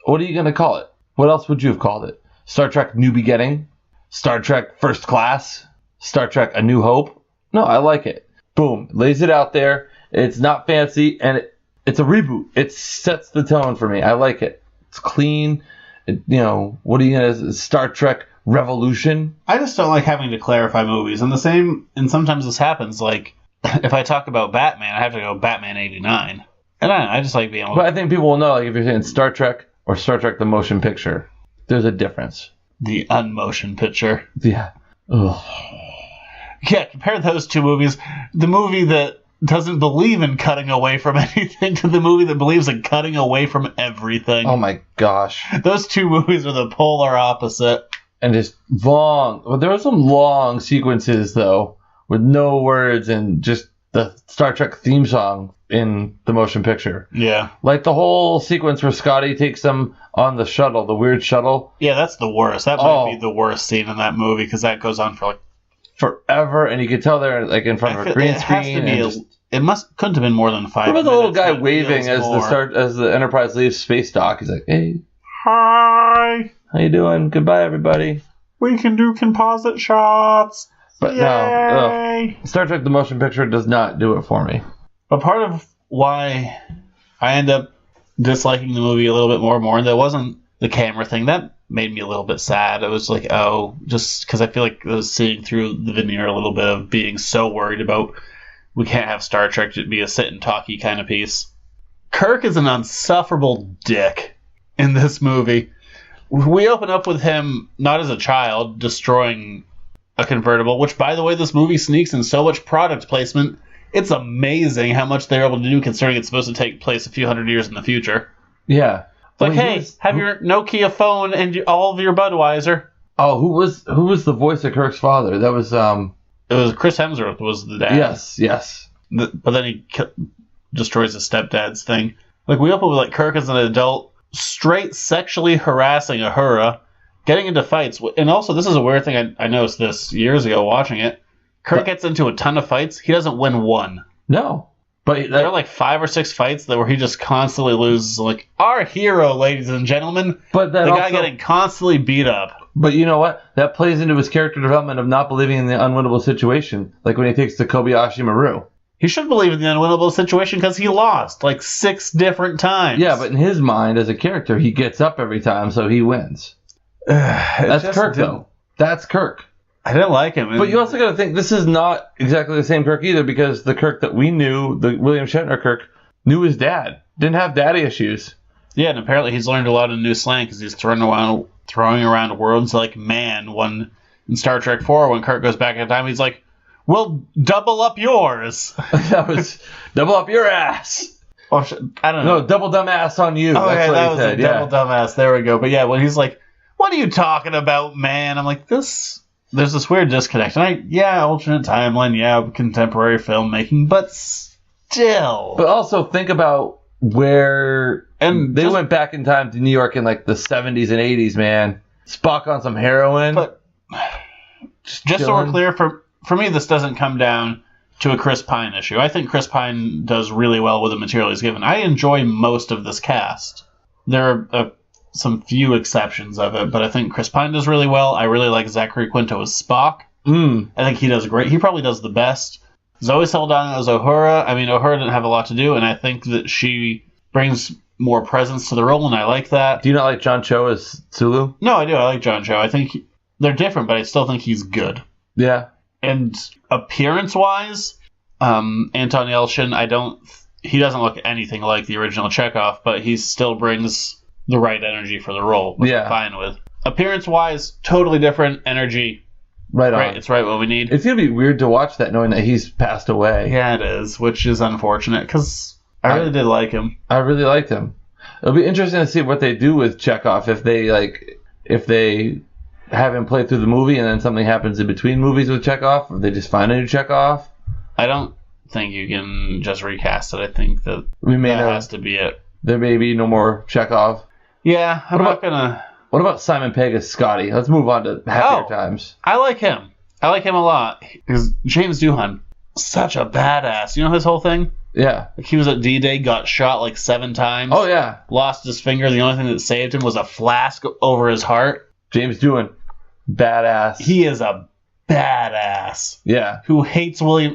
What are you going to call it? What else would you have called it? Star Trek New Beginning? Star Trek First Class? Star Trek A New Hope? No, I like it. Boom. Lays it out there. It's not fancy, and it's a reboot. It sets the tone for me. I like it. It's clean. What are you going to... Star Trek revolution. I just don't like having to clarify movies. And sometimes this happens, like, if I talk about Batman, I have to go Batman 89. And I just like being able But I think people will know, like, if you're saying Star Trek or Star Trek the Motion Picture, there's a difference. The unmotion picture. Yeah. Ugh. Yeah, compare those two movies. The movie that doesn't believe in cutting away from anything to the movie that believes in cutting away from everything. Oh my gosh. Those two movies are the polar opposite. And just long. Well, there were some long sequences, though, with no words and just the Star Trek theme song in the motion picture. Yeah. Like the whole sequence where Scotty takes them on the shuttle, the weird shuttle. Yeah, that's the worst. That might be the worst scene in that movie because that goes on for like forever, and you could tell they're like in front of a green screen. Couldn't have been more than 5 minutes. Remember the little guy waving as the Enterprise leaves space dock? He's like, "Hey, hi, how you doing? Goodbye, everybody. We can do composite shots." But no, Star Trek: The Motion Picture does not do it for me. But part of why I end up disliking the movie a little bit more and more, and that wasn't the camera thing. That made me a little bit sad. It was like, just because I feel like I was seeing through the veneer a little bit of being so worried about we can't have Star Trek to be a sit and talky kind of piece. Kirk is an unsufferable dick in this movie. We open up with him not as a child destroying a convertible, which, by the way, this movie sneaks in so much product placement. It's amazing how much they're able to do considering it's supposed to take place a few hundred years in the future. Yeah. Like, hey, have your Nokia phone and all of your Budweiser. Oh, who was the voice of Kirk's father? That was It was Chris Hemsworth was the dad. Yes. But then he destroys his stepdad's thing. Like, we open with like Kirk as an adult, straight sexually harassing Uhura, getting into fights. And also, this is a weird thing. I noticed this years ago watching it. Kirk gets into a ton of fights. He doesn't win one. No. But there are like 5 or 6 fights where he just constantly loses. Like, our hero, ladies and gentlemen. But the guy getting constantly beat up. But you know what? That plays into his character development of not believing in the unwinnable situation. Like when he takes the Kobayashi Maru. He should believe in the unwinnable situation because he lost like 6 different times. Yeah, but in his mind as a character, he gets up every time, so he wins. That's Kirk, though. That's Kirk. I didn't like him. But you also got to think, this is not exactly the same Kirk either, because the Kirk that we knew, the William Shatner Kirk, knew his dad. Didn't have daddy issues. Yeah, and apparently he's learned a lot of new slang because he's throwing around words like man. When in Star Trek 4, when Kirk goes back in time, he's like, "We'll double up yours." That was double up your ass. Or, I don't know. No, double dumb ass on you. Oh, that's yeah, what that he was said. a double dumb ass. There we go. But yeah, when he's like, "What are you talking about, man?" I'm like, there's this weird disconnect. And alternate timeline, contemporary filmmaking, but still. But also think about where they went back in time to New York in like the 70s and 80s, man. Spock on some heroin. But just so we're clear, for me, this doesn't come down to a Chris Pine issue. I think Chris Pine does really well with the material he's given. I enjoy most of this cast. There are some few exceptions of it, but I think Chris Pine does really well. I really like Zachary Quinto as Spock. I think he does great. He probably does the best. Zoe Saldana as Uhura. I mean, Uhura didn't have a lot to do, and I think that she brings more presence to the role, and I like that. Do you not like John Cho as Sulu? No, I do. I like John Cho. I think they're different, but I still think he's good. Yeah. And appearance-wise, Anton Yelchin, he doesn't look anything like the original Chekhov, but he still brings the right energy for the role, which I'm fine with. Appearance-wise, totally different energy. Right on. Right, it's right what we need. It's going to be weird to watch that knowing that he's passed away. Yeah, it is, which is unfortunate, because I really did like him. I really liked him. It'll be interesting to see what they do with Chekhov, if they have him play through the movie and then something happens in between movies with Chekhov, or they just find a new Chekhov. I don't think you can just recast it. I think that has to be it. There may be no more Chekhov. Yeah, I'm not gonna... What about Simon Pegg as Scotty? Let's move on to happier times. I like him. I like him a lot. Because James Doohan, such a badass. You know his whole thing? Yeah. Like he was at D-Day, got shot like 7 times. Oh, yeah. Lost his finger. The only thing that saved him was a flask over his heart. James Doohan, badass. He is a badass. Yeah. Who hated William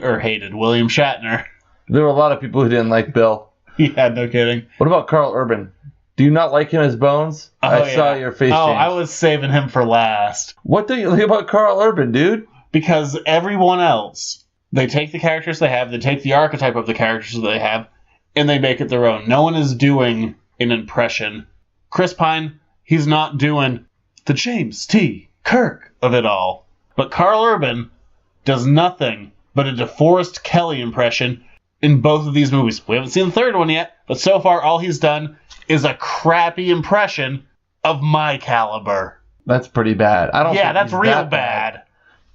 Shatner. There were a lot of people who didn't like Bill. Yeah, no kidding. What about Carl Urban? Do you not like him as Bones? I saw your face change. I was saving him for last. What do you think about Carl Urban, dude? Because everyone else, they take the characters they have, they take the archetype of the characters that they have, and they make it their own. No one is doing an impression. Chris Pine, he's not doing the James T. Kirk of it all. But Carl Urban does nothing but a DeForest Kelley impression in both of these movies. We haven't seen the third one yet, but so far all he's done is a crappy impression of my caliber. That's pretty bad. I don't. Yeah, think that's he's real that bad.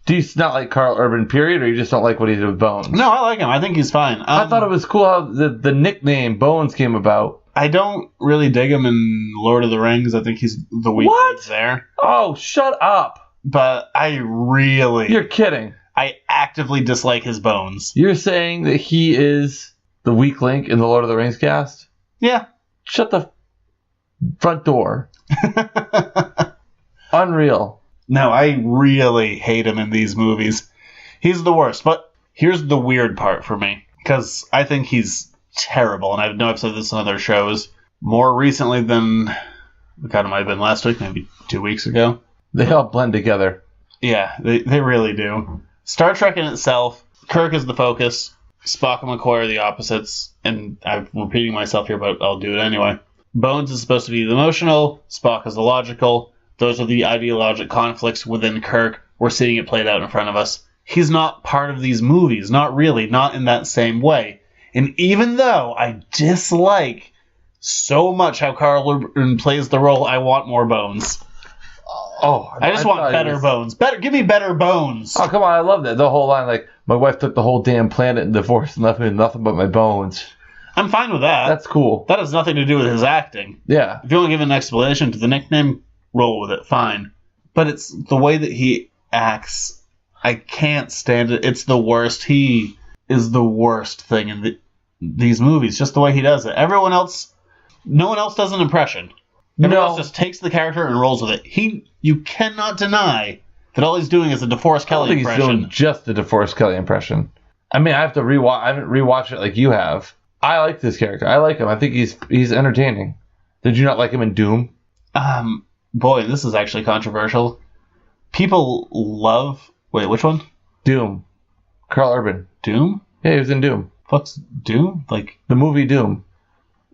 Do you not like Carl Urban, period, or you just don't like what he did with Bones? No, I like him. I think he's fine. I thought it was cool how the nickname Bones came about. I don't really dig him in Lord of the Rings. I think he's the weak link there. Oh, shut up. But I really... You're kidding. I actively dislike his Bones. You're saying that he is the weak link in the Lord of the Rings cast? Yeah. Shut the front door. Unreal. No, I really hate him in these movies. He's the worst. But here's the weird part for me. Because I think he's terrible. And I know I've said this on other shows. More recently than... God, it might have been last week, maybe 2 weeks ago. They all blend together. Yeah, they really do. Star Trek in itself, Kirk is the focus. Spock and McCoy are the opposites. And I'm repeating myself here, but I'll do it anyway. Bones is supposed to be the emotional. Spock is the logical. Those are the ideologic conflicts within Kirk. We're seeing it played out in front of us. He's not part of these movies. Not really. Not in that same way. And even though I dislike so much how Carl Urban plays the role, I want more Bones. Oh, I just want better Bones. Give me better Bones. Oh, come on. I love that. The whole line, like, my wife took the whole damn planet and divorced and left me with nothing but my bones. I'm fine with that. That's cool. That has nothing to do with his acting. Yeah. If you want to give an explanation to the nickname, roll with it. Fine. But it's the way that he acts. I can't stand it. It's the worst. He is the worst thing in these movies. Just the way he does it. Everyone else, no one else does an impression. Everyone else just takes the character and rolls with it. You cannot deny that all he's doing is a DeForest Kelley impression. He's doing just the DeForest Kelley impression. I mean, I have to rewatch. I haven't rewatched it like you have. I like this character. I like him. I think he's entertaining. Did you not like him in Doom? Boy, this is actually controversial. People love... Wait, which one? Doom. Carl Urban. Doom? Yeah, he was in Doom. What's Doom? Like the movie Doom.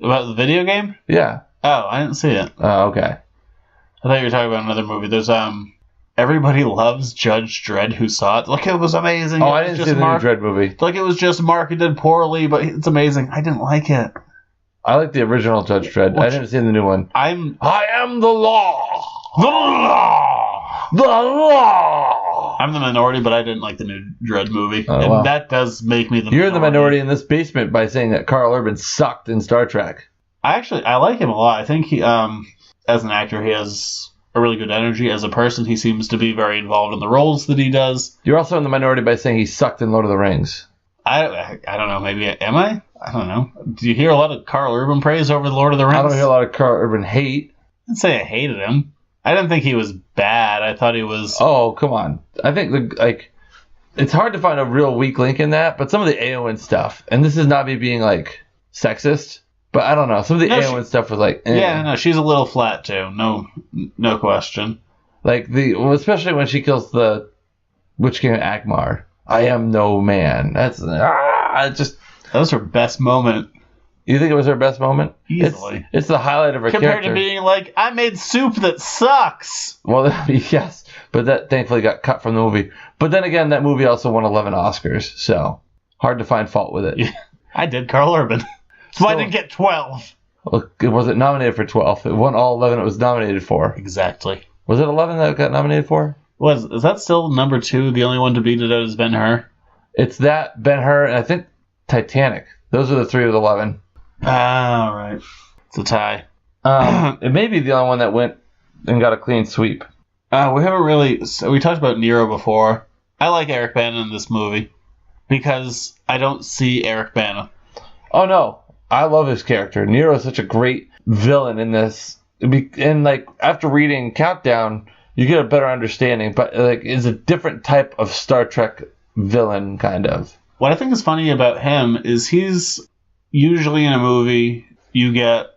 About the video game? Yeah. Oh, I didn't see it. Oh, okay. I thought you were talking about another movie. There's Everybody loves Judge Dredd who saw it. Like, it was amazing. Oh, I didn't see the new Dredd movie. Like, it was just marketed poorly, but it's amazing. I didn't like it. I like the original Judge Dredd. I didn't see the new one. I am the law. The law. The law. I'm the minority, but I didn't like the new Dredd movie. Oh, and wow. that does make me the You're minority. the minority in this basement by saying that Carl Urban sucked in Star Trek. I like him a lot. I think he, as an actor, he has a really good energy. As a person, he seems to be very involved in the roles that he does. You're also in the minority by saying he sucked in Lord of the Rings. I don't know. Maybe am I? I don't know. Do you hear a lot of Carl Urban praise over the Lord of the Rings? I don't hear a lot of Carl Urban hate. I didn't say I hated him. I didn't think he was bad. I thought he was... Oh, come on. I think, it's hard to find a real weak link in that, but some of the Eowyn stuff, and this is not me being, sexist, but I don't know. Some of the Eowyn stuff was eh. Yeah, no, she's a little flat, too. No question. Especially when she kills the Witch King Akmar. I am no man. That's... That was her best moment. You think it was her best moment? Easily. It's the highlight of her Compared character. Compared to being I made soup that sucks. Well, yes, but that thankfully got cut from the movie. But then again, that movie also won 11 Oscars, so hard to find fault with it. Yeah, I did Carl Urban. So I didn't get 12. Well, it wasn't nominated for 12. It won all 11 it was nominated for. Exactly. Was it 11 that it got nominated for? Is that still number 2? The only one to beat it out is Ben-Hur? It's that, Ben-Hur, and I think Titanic. Those are the 3 of the 11. Ah, right. It's a tie. It may be the only one that went and got a clean sweep. We haven't really... So we talked about Nero before. I like Eric Bana in this movie because I don't see Eric Bana. Oh, no. I love his character. Nero is such a great villain in this. And, after reading Countdown, you get a better understanding. But, it's a different type of Star Trek villain, kind of. What I think is funny about him is he's... Usually in a movie, you get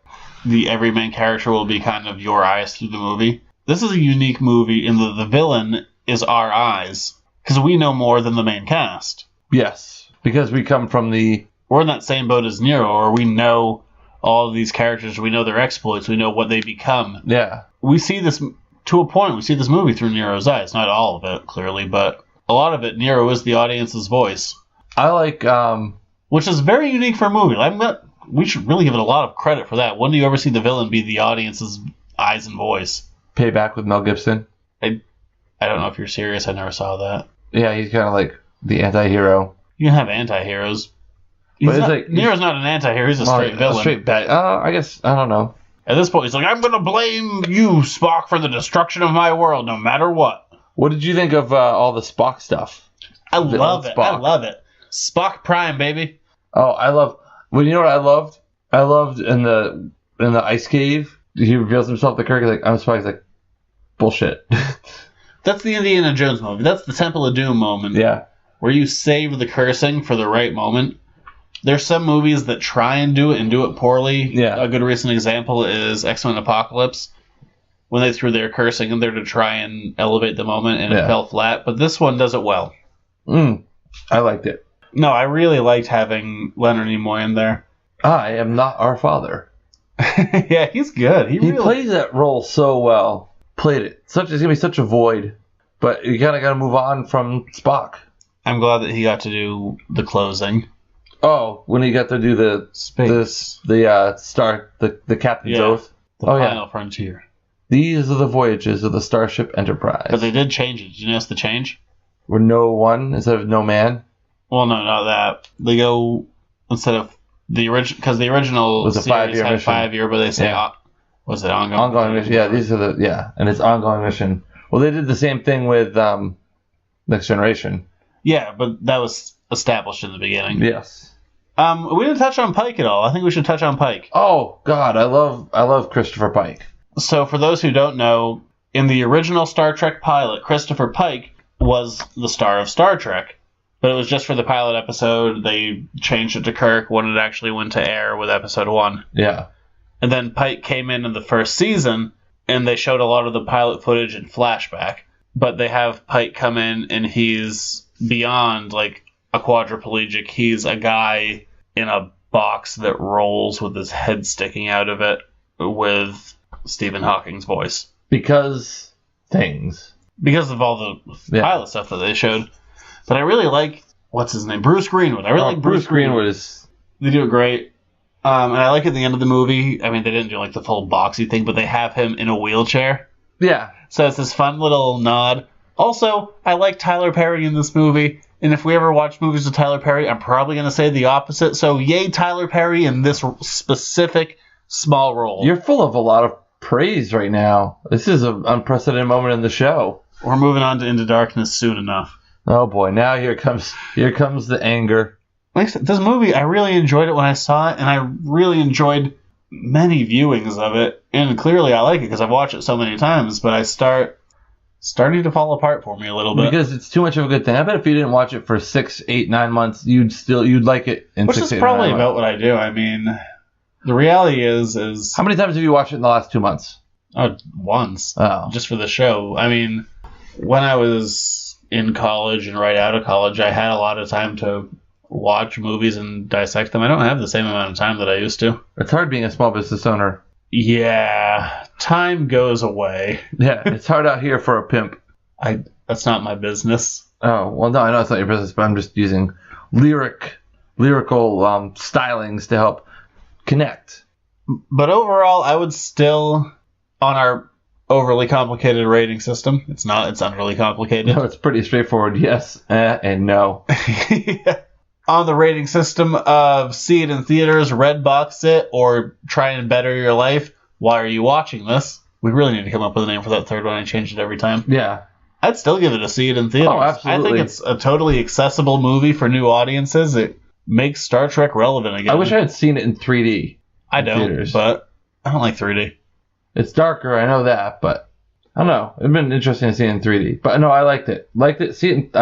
the every main character will be kind of your eyes through the movie. This is a unique movie in that the villain is our eyes, because we know more than the main cast. Yes, because we come from We're in that same boat as Nero, or we know all of these characters, we know their exploits, we know what they become. Yeah. We see this, to a point, we see this movie through Nero's eyes. Not all of it, clearly, but a lot of it, Nero is the audience's voice. I like, which is very unique for a movie. We should really give it a lot of credit for that. When do you ever see the villain be the audience's eyes and voice? Payback with Mel Gibson. I don't know if you're serious. I never saw that. Yeah, he's kind of like the anti-hero. You can have anti-heroes. Nero's not an anti-hero. He's a straight villain. A straight bad. I guess, I don't know. At this point, he's like, I'm going to blame you, Spock, for the destruction of my world, no matter what. What did you think of all the Spock stuff? I love it. I love it. Spock Prime, baby. Oh, I love... Well, you know what I loved? I loved in the ice cave, he reveals himself to Kirk. He's like, I'm Spock. He's like, bullshit. That's the Indiana Jones movie. That's the Temple of Doom moment. Yeah. Where you save the cursing for the right moment. There's some movies that try and do it poorly. Yeah. A good recent example is X-Men Apocalypse, when they threw their cursing in there to try and elevate the moment, and it fell flat. But this one does it well. I liked it. No, I really liked having Leonard Nimoy in there. I am not our father. Yeah, he's good. He really plays that role so well. Played it. It's gonna be such a void, but you kind of got to move on from Spock. I'm glad that he got to do the closing. Oh, when he got to do the captain's oath. The final frontier. These are the voyages of the Starship Enterprise. But they did change it. Did you notice the change? Where no one instead of no man. Well, no, not that. They go instead of the original, because the original was a series 5-year had mission. 5 year, but they say was it ongoing? Ongoing mission. Yeah, these are and it's ongoing mission. Well, they did the same thing with Next Generation. Yeah, but that was established in the beginning. Yes. We didn't touch on Pike at all. I think we should touch on Pike. Oh God, I love Christopher Pike. So for those who don't know, in the original Star Trek pilot, Christopher Pike was the star of Star Trek. But it was just for the pilot episode. They changed it to Kirk when it actually went to air with episode 1. Yeah. And then Pike came in the first season, and they showed a lot of the pilot footage in flashback. But they have Pike come in, and he's beyond like a quadriplegic. He's a guy in a box that rolls with his head sticking out of it with Stephen Hawking's voice. Because of all the pilot stuff that they showed. But I really like, what's his name? Bruce Greenwood. I really like Bruce Greenwood. They do it great. And I like at the end of the movie, I mean, they didn't do like the full boxy thing, but they have him in a wheelchair. Yeah. So it's this fun little nod. Also, I like Tyler Perry in this movie. And if we ever watch movies with Tyler Perry, I'm probably going to say the opposite. So yay, Tyler Perry in this specific small role. You're full of a lot of praise right now. This is an unprecedented moment in the show. We're moving on to Into Darkness soon enough. Oh boy, now here comes the anger. Like I said, this movie, I really enjoyed it when I saw it, and I really enjoyed many viewings of it. And clearly I like it because I've watched it so many times, but I starting to fall apart for me a little bit. Because it's too much of a good thing. I bet if you didn't watch it for 6, 8, 9 months, you'd like it in Which 6, is 8, probably 9 about months. what I do. I mean, the reality is... How many times have you watched it in the last 2 months? Once. Oh. Just for the show. I mean, when I was in college and right out of college, I had a lot of time to watch movies and dissect them. I don't have the same amount of time that I used to. It's hard being a small business owner. Yeah, time goes away. Yeah, it's hard out here for a pimp. That's not my business. Oh, well, no, I know it's not your business, but I'm just using lyrical stylings to help connect. But overall, I would still, on our overly complicated rating system, it's unreally complicated. No, it's pretty straightforward. Yes and no. Yeah. On the rating system of see it in theaters, red box it, or try and better your life, why are you watching this? We really need to come up with a name for that third one. I change it every time. Yeah. I'd still give it a see it in theaters. Oh, absolutely. I think it's a totally accessible movie for new audiences. It makes Star Trek relevant again. I wish I had seen it in 3D. I don't, theaters. but I don't like 3D. It's darker, I know that, but I don't know. It'd been interesting to see it in 3D. But no, I liked it. I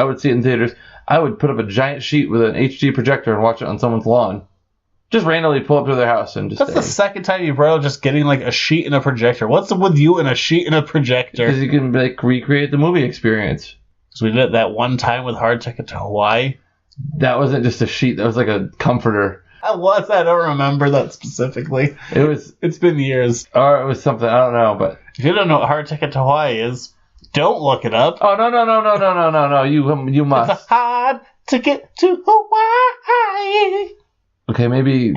would see it in theaters. I would put up a giant sheet with an HD projector and watch it on someone's lawn. Just randomly pull up to their house and just. That's the second time you brought up just getting like a sheet and a projector. What's up with you and a sheet and a projector? Because you can like recreate the movie experience. Because we did it that one time with Hard Ticket to Hawaii. That wasn't just a sheet. That was like a comforter. I don't remember that specifically. It's been years. Or it was something, I don't know, but. If you don't know what Hard Ticket to Hawaii is, don't look it up. Oh, no. You must. It's a hard ticket to Hawaii. Okay, maybe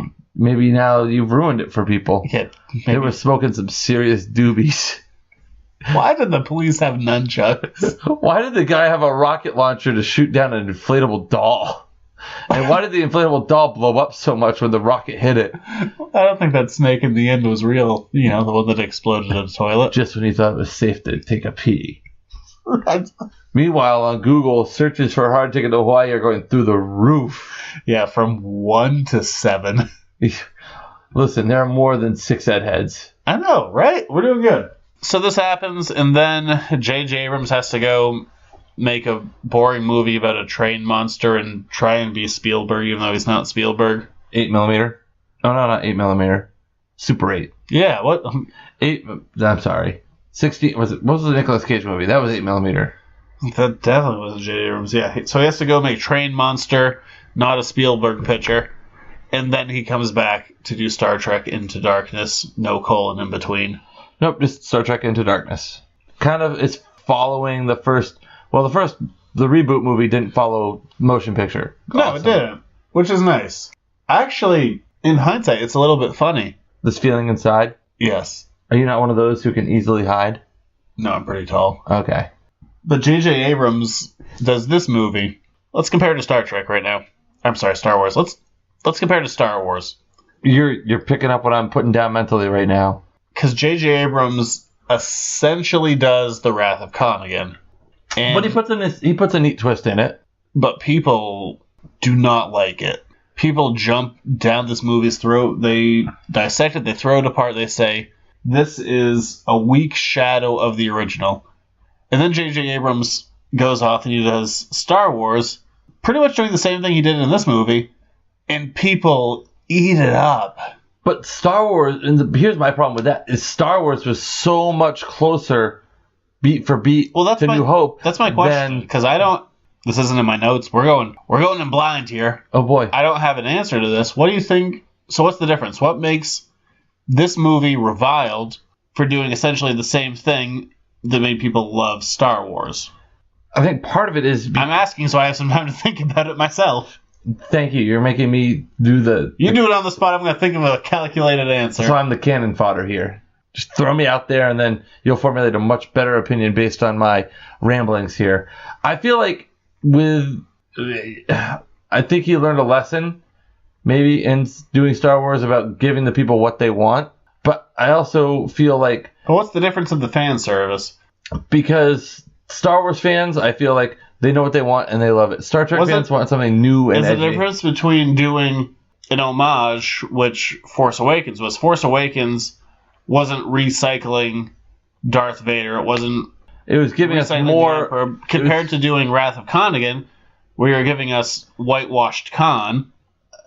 now you've ruined it for people. Yeah, they were smoking some serious doobies. Why did the police have nunchucks? Why did the guy have a rocket launcher to shoot down an inflatable doll? And why did the inflatable doll blow up so much when the rocket hit it? I don't think that snake in the end was real. You know, the one that exploded in the toilet. Just when he thought it was safe to take a pee. Meanwhile, on Google, searches for Hard Ticket to Hawaii are going through the roof. Yeah, from 1 to 7. Listen, there are more than 6 heads. I know, right? We're doing good. So this happens, and then JJ Abrams has to go make a boring movie about a train monster and try and be Spielberg, even though he's not Spielberg. 8mm? Oh, no, not 8mm. Super 8. Yeah, what? 8. I'm sorry. 16. What was the Nicolas Cage movie? That was 8mm. That definitely wasn't J.J. Abrams. Yeah, so he has to go make Train Monster, not a Spielberg picture, and then he comes back to do Star Trek Into Darkness, no colon in between. Nope, just Star Trek Into Darkness. Kind of is following the first. Well, the reboot movie didn't follow motion picture. No, it didn't, which is nice. Actually, in hindsight, it's a little bit funny. This feeling inside? Yes. Are you not one of those who can easily hide? No, I'm pretty tall. Okay. But J.J. Abrams does this movie. Let's compare it to Star Trek right now. I'm sorry, Star Wars. Let's compare it to Star Wars. You're picking up what I'm putting down mentally right now. Because J.J. Abrams essentially does The Wrath of Khan again. But he puts a neat twist in it. But people do not like it. People jump down this movie's throat. They dissect it. They throw it apart. They say, this is a weak shadow of the original. And then J.J. Abrams goes off and he does Star Wars, pretty much doing the same thing he did in this movie, and people eat it up. But Star Wars, and here's my problem with that, is Star Wars was so much closer, beat for beat, to New Hope. That's my question, because this isn't in my notes. We're going in blind here. Oh boy. I don't have an answer to this. What do you think? So what's the difference? What makes this movie reviled for doing essentially the same thing that made people love Star Wars? I think part of it is... I'm asking so I have some time to think about it myself. Thank you. You're making me do the... You do it on the spot. I'm going to think of a calculated answer. So I'm the cannon fodder here. Just throw me out there and then you'll formulate a much better opinion based on my ramblings here. I feel like I think he learned a lesson maybe in doing Star Wars about giving the people what they want. But I also feel like... But what's the difference in the fan service? Because Star Wars fans, I feel like they know what they want and they love it. Star Trek fans want something new and edgy. Is the difference between doing an homage, which Force Awakens was? Force Awakens wasn't recycling Darth Vader. It was giving us more... Compared to doing Wrath of Khan again, where you're giving us whitewashed Khan.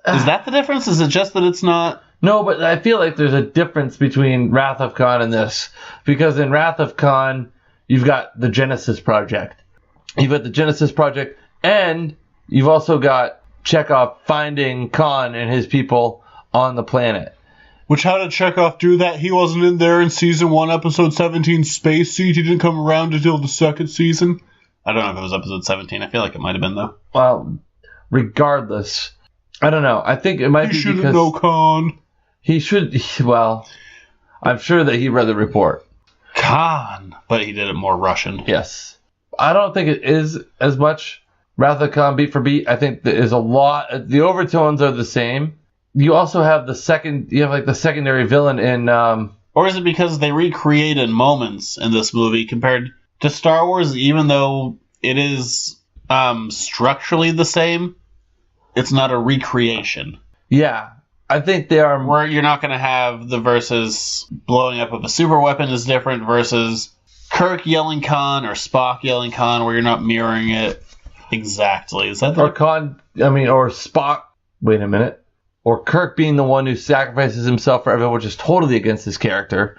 Is that the difference? Is it just that it's not... No, but I feel like there's a difference between Wrath of Khan and this. Because in Wrath of Khan, you've got the Genesis Project. You've got the Genesis Project, and you've also got Chekhov finding Khan and his people on the planet. Which, how did Chekhov do that? He wasn't in there in Season 1, Episode 17, Space Siege. He didn't come around until the second season. I don't know if it was Episode 17. I feel like it might have been, though. Well, regardless, I don't know. I think it might be because... He shouldn't know Khan. He should... Well, I'm sure that he read the report. Khan! But he did it more Russian. Yes. I don't think it is as much Wrath of Khan beat for beat. I think there is a lot... The overtones are the same. You also have the secondary villain in... Or is it because they recreated moments in this movie compared to Star Wars, even though it is structurally the same, it's not a recreation. Yeah. I think they are... Where you're not going to have the versus blowing up of a super weapon is different versus Kirk yelling Khan or Spock yelling Khan, where you're not mirroring it exactly. Is that or Khan... or Spock... Wait a minute. or Kirk being the one who sacrifices himself for everyone, which is totally against his character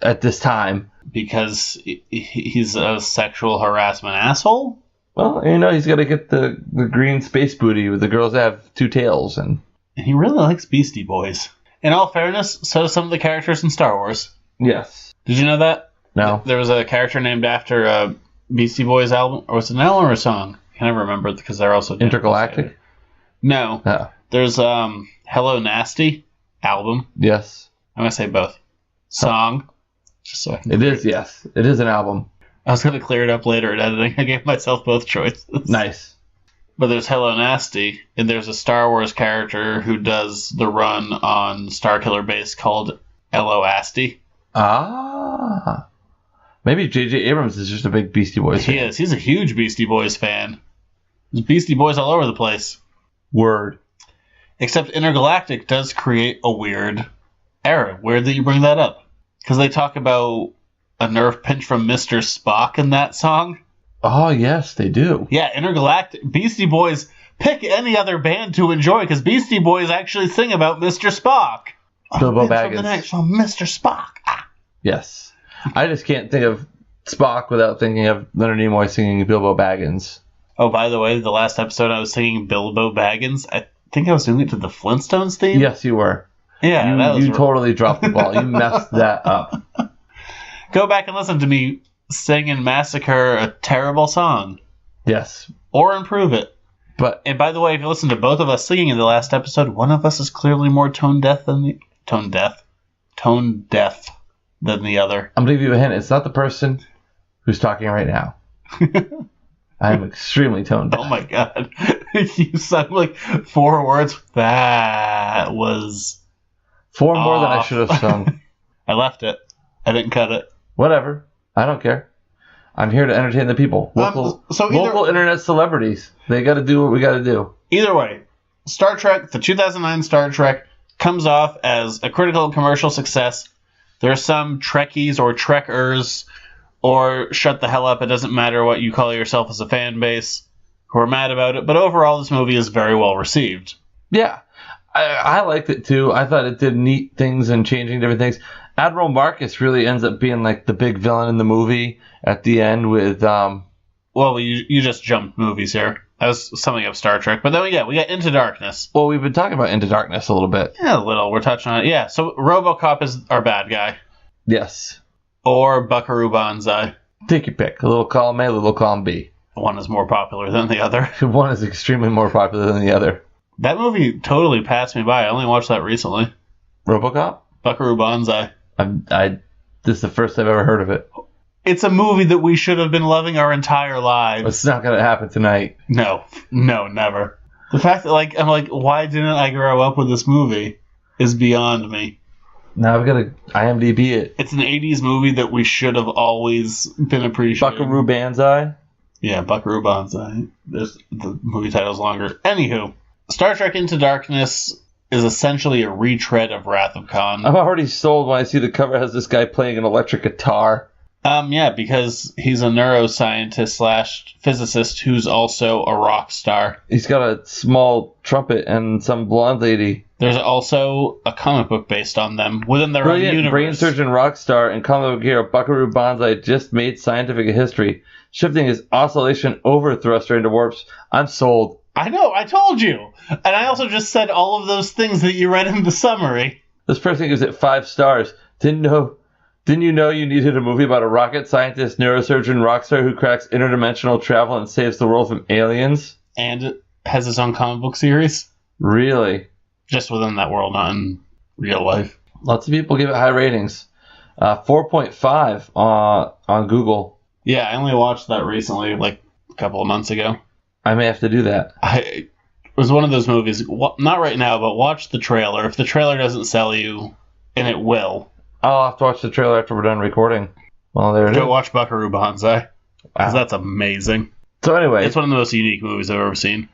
at this time. Because he's a sexual harassment asshole? Well, he's got to get the green space booty with the girls that have two tails. And he really likes Beastie Boys. In all fairness, so do some of the characters in Star Wars. Yes. Did you know that? No. There was a character named after a Beastie Boys album. Or was it an album or a song? I can never remember because they're also... Intergalactic? No. Oh. There's Hello Nasty album. Yes. I'm going to say both. Song. Just so I can yes. It is an album. I was going to clear it up later in editing. I gave myself both choices. Nice. But there's Hello Nasty, and there's a Star Wars character who does the run on Starkiller Base called Hello Asti. Ah. Maybe JJ Abrams is just a big Beastie Boys fan. He is. He's a huge Beastie Boys fan. There's Beastie Boys all over the place. Word. Except Intergalactic does create a weird era. Weird that you bring that up. Because they talk about a nerve pinch from Mr. Spock in that song. Oh, yes, they do. Yeah, Intergalactic. Beastie Boys, pick any other band to enjoy, because Beastie Boys actually sing about Mr. Spock. Bilbo Baggins. From Mr. Spock. Ah. Yes. I just can't think of Spock without thinking of Leonard Nimoy singing Bilbo Baggins. Oh, by the way, the last episode I was singing Bilbo Baggins. I think I was doing it to the Flintstones theme. Yes, you were. Yeah, you totally dropped the ball. You messed that up. Go back and listen to me sing and massacre a terrible song. Yes. Or improve it. And by the way, if you listen to both of us singing in the last episode, one of us is clearly more tone deaf than the other. I'm going to give you a hint. It's not the person who's talking right now. I'm extremely tone deaf. Oh my god. You sound like 4 words. That was 4 more than I should have sung. I left it. I didn't cut it. Whatever. I don't care. I'm here to entertain the people. Local internet celebrities. They got to do what we got to do. Either way, Star Trek, the 2009 Star Trek, comes off as a critical and commercial success. There are some Trekkies or Trekkers, or shut the hell up, it doesn't matter what you call yourself as a fan base, who are mad about it. But overall, this movie is very well received. Yeah. I liked it too. I thought it did neat things and changing different things. Admiral Marcus really ends up being like the big villain in the movie at the end with... Well, you just jumped movies here. That was something of Star Trek. But then we got Into Darkness. Well, we've been talking about Into Darkness a little bit. Yeah, a little. We're touching on it. Yeah, so RoboCop is our bad guy. Yes. Or Buckaroo Banzai. Take your pick. A little column A, a little column B. One is more popular than the other. One is extremely more popular than the other. That movie totally passed me by. I only watched that recently. RoboCop? Buckaroo Banzai. This is the first I've ever heard of it. It's a movie that we should have been loving our entire lives. It's not going to happen tonight. No, never. The fact that, I'm like, why didn't I grow up with this movie is beyond me. Now I've got to IMDb it. It's an 80s movie that we should have always been appreciating. Buckaroo Banzai? Yeah, Buckaroo Banzai. The movie title's longer. Anywho, Star Trek Into Darkness is essentially a retread of Wrath of Khan. I'm already sold when I see the cover has this guy playing an electric guitar. Yeah, because he's a neuroscientist / physicist who's also a rock star. He's got a small trumpet and some blonde lady. There's also a comic book based on them within their own universe. Brain surgeon rock star and comic book hero Buckaroo Banzai just made scientific history, shifting his oscillation over thruster into warps. I'm sold. I know, I told you. And I also just said all of those things that you read in the summary. This person gives it 5 stars. Didn't you know you needed a movie about a rocket scientist, neurosurgeon, rock star who cracks interdimensional travel and saves the world from aliens? And it has its own comic book series? Really? Just within that world, not in real life. Lots of people give it high ratings. 4.5 on Google. Yeah, I only watched that recently, like a couple of months ago. I may have to do that. It was one of those movies, not right now, but watch the trailer. If the trailer doesn't sell you, and it will... I'll have to watch the trailer after we're done recording. Well, there it is. Go watch Buckaroo Banzai. Because that's amazing. So anyway. It's one of the most unique movies I've ever seen.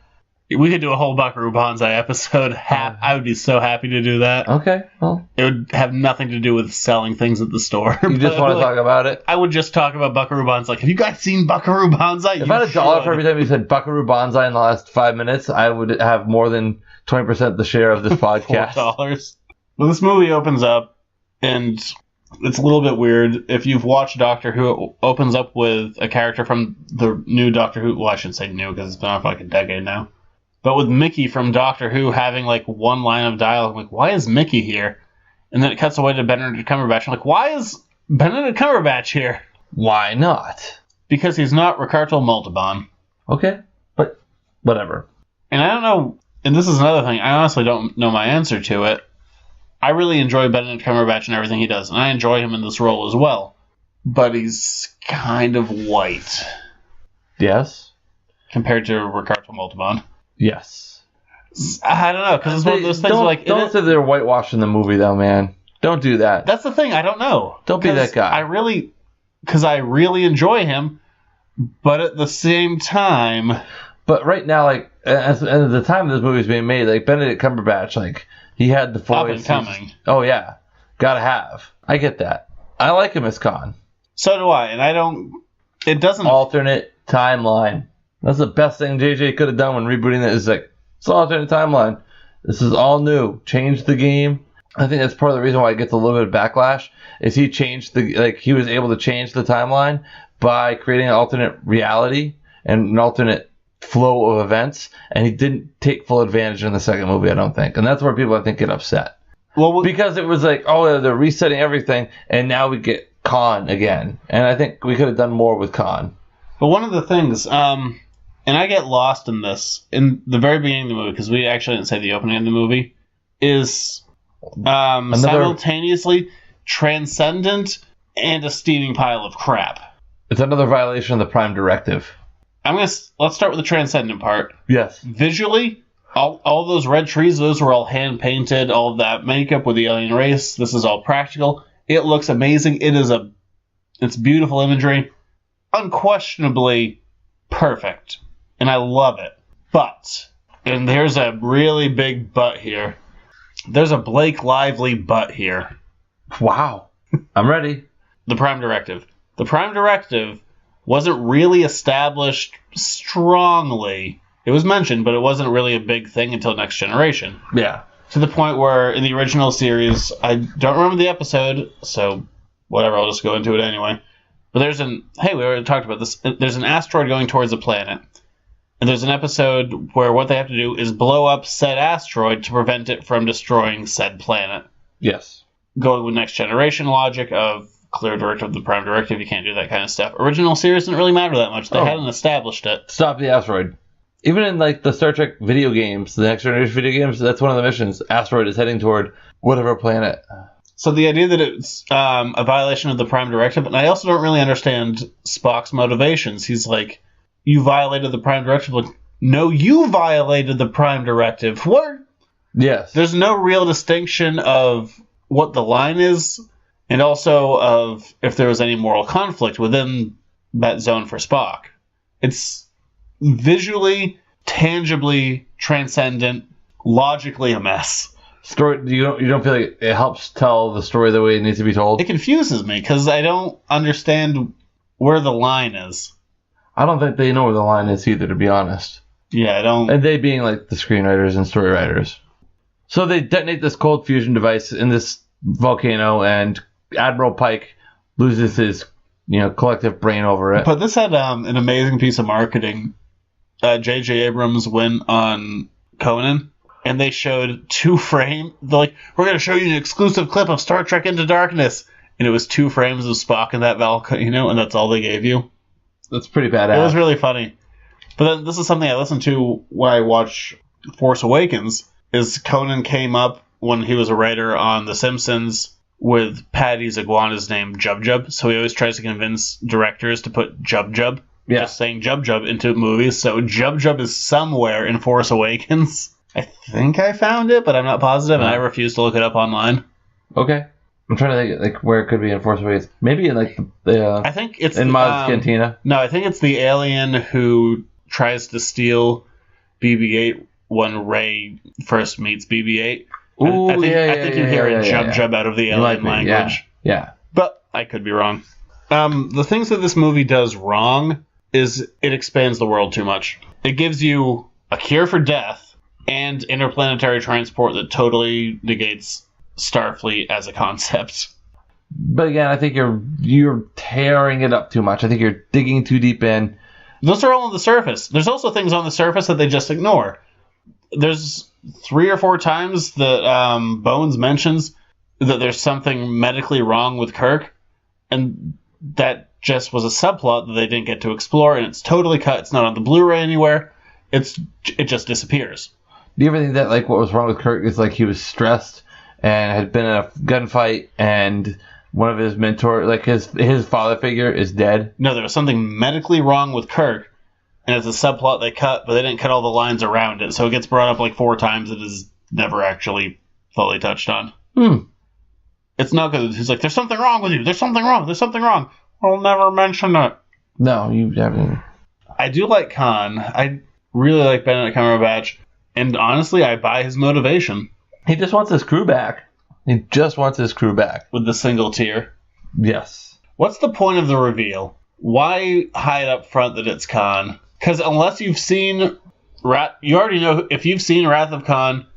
We could do a whole Buckaroo Banzai episode. I would be so happy to do that. Okay, well. It would have nothing to do with selling things at the store. You just want to talk about it? I would just talk about Buckaroo Banzai. Like, have you guys seen Buckaroo Banzai? If I had $1 for every time you said Buckaroo Banzai in the last 5 minutes, I would have more than 20% the share of this podcast. $4. Well, this movie opens up, and it's a little bit weird. If you've watched Doctor Who, it opens up with a character from the new Doctor Who. Well, I shouldn't say new, because it's been on for like a decade now. But with Mickey from Doctor Who having like one line of dialogue, I'm like, why is Mickey here? And then it cuts away to Benedict Cumberbatch. I'm like, why is Benedict Cumberbatch here? Why not? Because he's not Ricardo Montalban. Okay, but whatever. And I don't know, and this is another thing, I honestly don't know my answer to it. I really enjoy Benedict Cumberbatch and everything he does, and I enjoy him in this role as well. But he's kind of white. Yes. Compared to Ricardo Montalban. Yes. I don't know, because it's one of those things where, like... Don't say they're whitewashing the movie, though, man. Don't do that. That's the thing, I don't know. Don't be that guy. Because I really enjoy him, but at the same time... But right now, like, at the time this movie's being made, like, Benedict Cumberbatch, like, he had the voice. Up and coming. Oh, yeah. Gotta have. I get that. I like him as Khan. So do I, and I don't... It doesn't... Alternate timeline. That's the best thing JJ could have done when rebooting it. Is like, it's an alternate timeline. This is all new. Change the game. I think that's part of the reason why it gets a little bit of backlash. Is he changed he was able to change the timeline by creating an alternate reality and an alternate flow of events, and he didn't take full advantage in the second movie, I don't think. And that's where people, I think, get upset. Well, because it was like, oh, they're resetting everything, and now we get Khan again. And I think we could have done more with Khan. But one of the things, and I get lost in this, in the very beginning of the movie, because we actually didn't say the opening of the movie, is simultaneously transcendent and a steaming pile of crap. It's another violation of the Prime Directive. Let's start with the transcendent part. Yes. Visually, all those red trees, those were all hand-painted, all of that makeup with the alien race, this is all practical. It looks amazing. It's beautiful imagery. Unquestionably perfect. And I love it. But, and there's a really big but here. There's a Blake Lively but here. Wow. I'm ready. The Prime Directive. The Prime Directive wasn't really established strongly. It was mentioned, but it wasn't really a big thing until Next Generation. Yeah. To the point where in the original series, I don't remember the episode, so whatever, I'll just go into it anyway. But we already talked about this. There's an asteroid going towards a planet. And there's an episode where what they have to do is blow up said asteroid to prevent it from destroying said planet. Yes. Going with Next Generation logic of clear directive of the Prime Directive, you can't do that kind of stuff. Original series didn't really matter that much. They hadn't established it. Stop the asteroid. Even in like the Star Trek video games, the Next Generation video games, that's one of the missions. Asteroid is heading toward whatever planet. So the idea that it's a violation of the Prime Directive, and I also don't really understand Spock's motivations. He's like, you violated the Prime Directive. Like, no, you violated the Prime Directive. What? Yes. There's no real distinction of what the line is, and also of if there was any moral conflict within that zone for Spock. It's visually, tangibly, transcendent, logically a mess. Story. You don't feel like it helps tell the story the way it needs to be told? It confuses me because I don't understand where the line is. I don't think they know where the line is either, to be honest. Yeah, I don't. And they being like the screenwriters and story writers. So they detonate this cold fusion device in this volcano, and Admiral Pike loses his, collective brain over it. But this had an amazing piece of marketing. JJ Abrams went on Conan, and they showed 2 frames. They're like, we're going to show you an exclusive clip of Star Trek Into Darkness. And it was 2 frames of Spock in that volcano, and that's all they gave you. That's pretty badass. It was really funny. But then this is something I listened to when I watch Force Awakens, is Conan came up when he was a writer on The Simpsons with Patty's iguana's name Jub Jub. So he always tries to convince directors to put Jub Jub, just saying Jub Jub, into movies. So Jub Jub is somewhere in Force Awakens. I think I found it, but I'm not positive, and I refuse to look it up online. Okay. I'm trying to think like where it could be in Force Awakens. Maybe in like the I think it's in Maz's cantina. No, I think it's the alien who tries to steal BB-8 when Rey first meets BB-8. Ooh, I think you hear a jub out of the alien language. Yeah. But I could be wrong. The things that this movie does wrong is it expands the world too much. It gives you a cure for death and interplanetary transport that totally negates Starfleet as a concept. But again, I think you're tearing it up too much. I think you're digging too deep in. Those are all on the surface. There's also things on the surface that they just ignore. There's 3 or 4 times that Bones mentions that there's something medically wrong with Kirk, and that just was a subplot that they didn't get to explore, and it's totally cut. It's not on the Blu-ray anywhere. It just disappears. Do you ever think that like what was wrong with Kirk is like he was stressed and had been in a gunfight, and one of his mentors, like his father figure, is dead? No, there was something medically wrong with Kirk, and it's a subplot they cut, but they didn't cut all the lines around it, so it gets brought up like 4 times. It is never actually fully touched on. It's not good. He's like, there's something wrong with you. There's something wrong. There's something wrong. I'll never mention it. No, you haven't. I do like Khan. I really like Benedict Cumberbatch. And honestly, I buy his motivation. He just wants his crew back. With the single tear. Yes. What's the point of the reveal? Why hide up front that it's Khan? Because unless you've seen... you already know... If you've seen Wrath of Khan,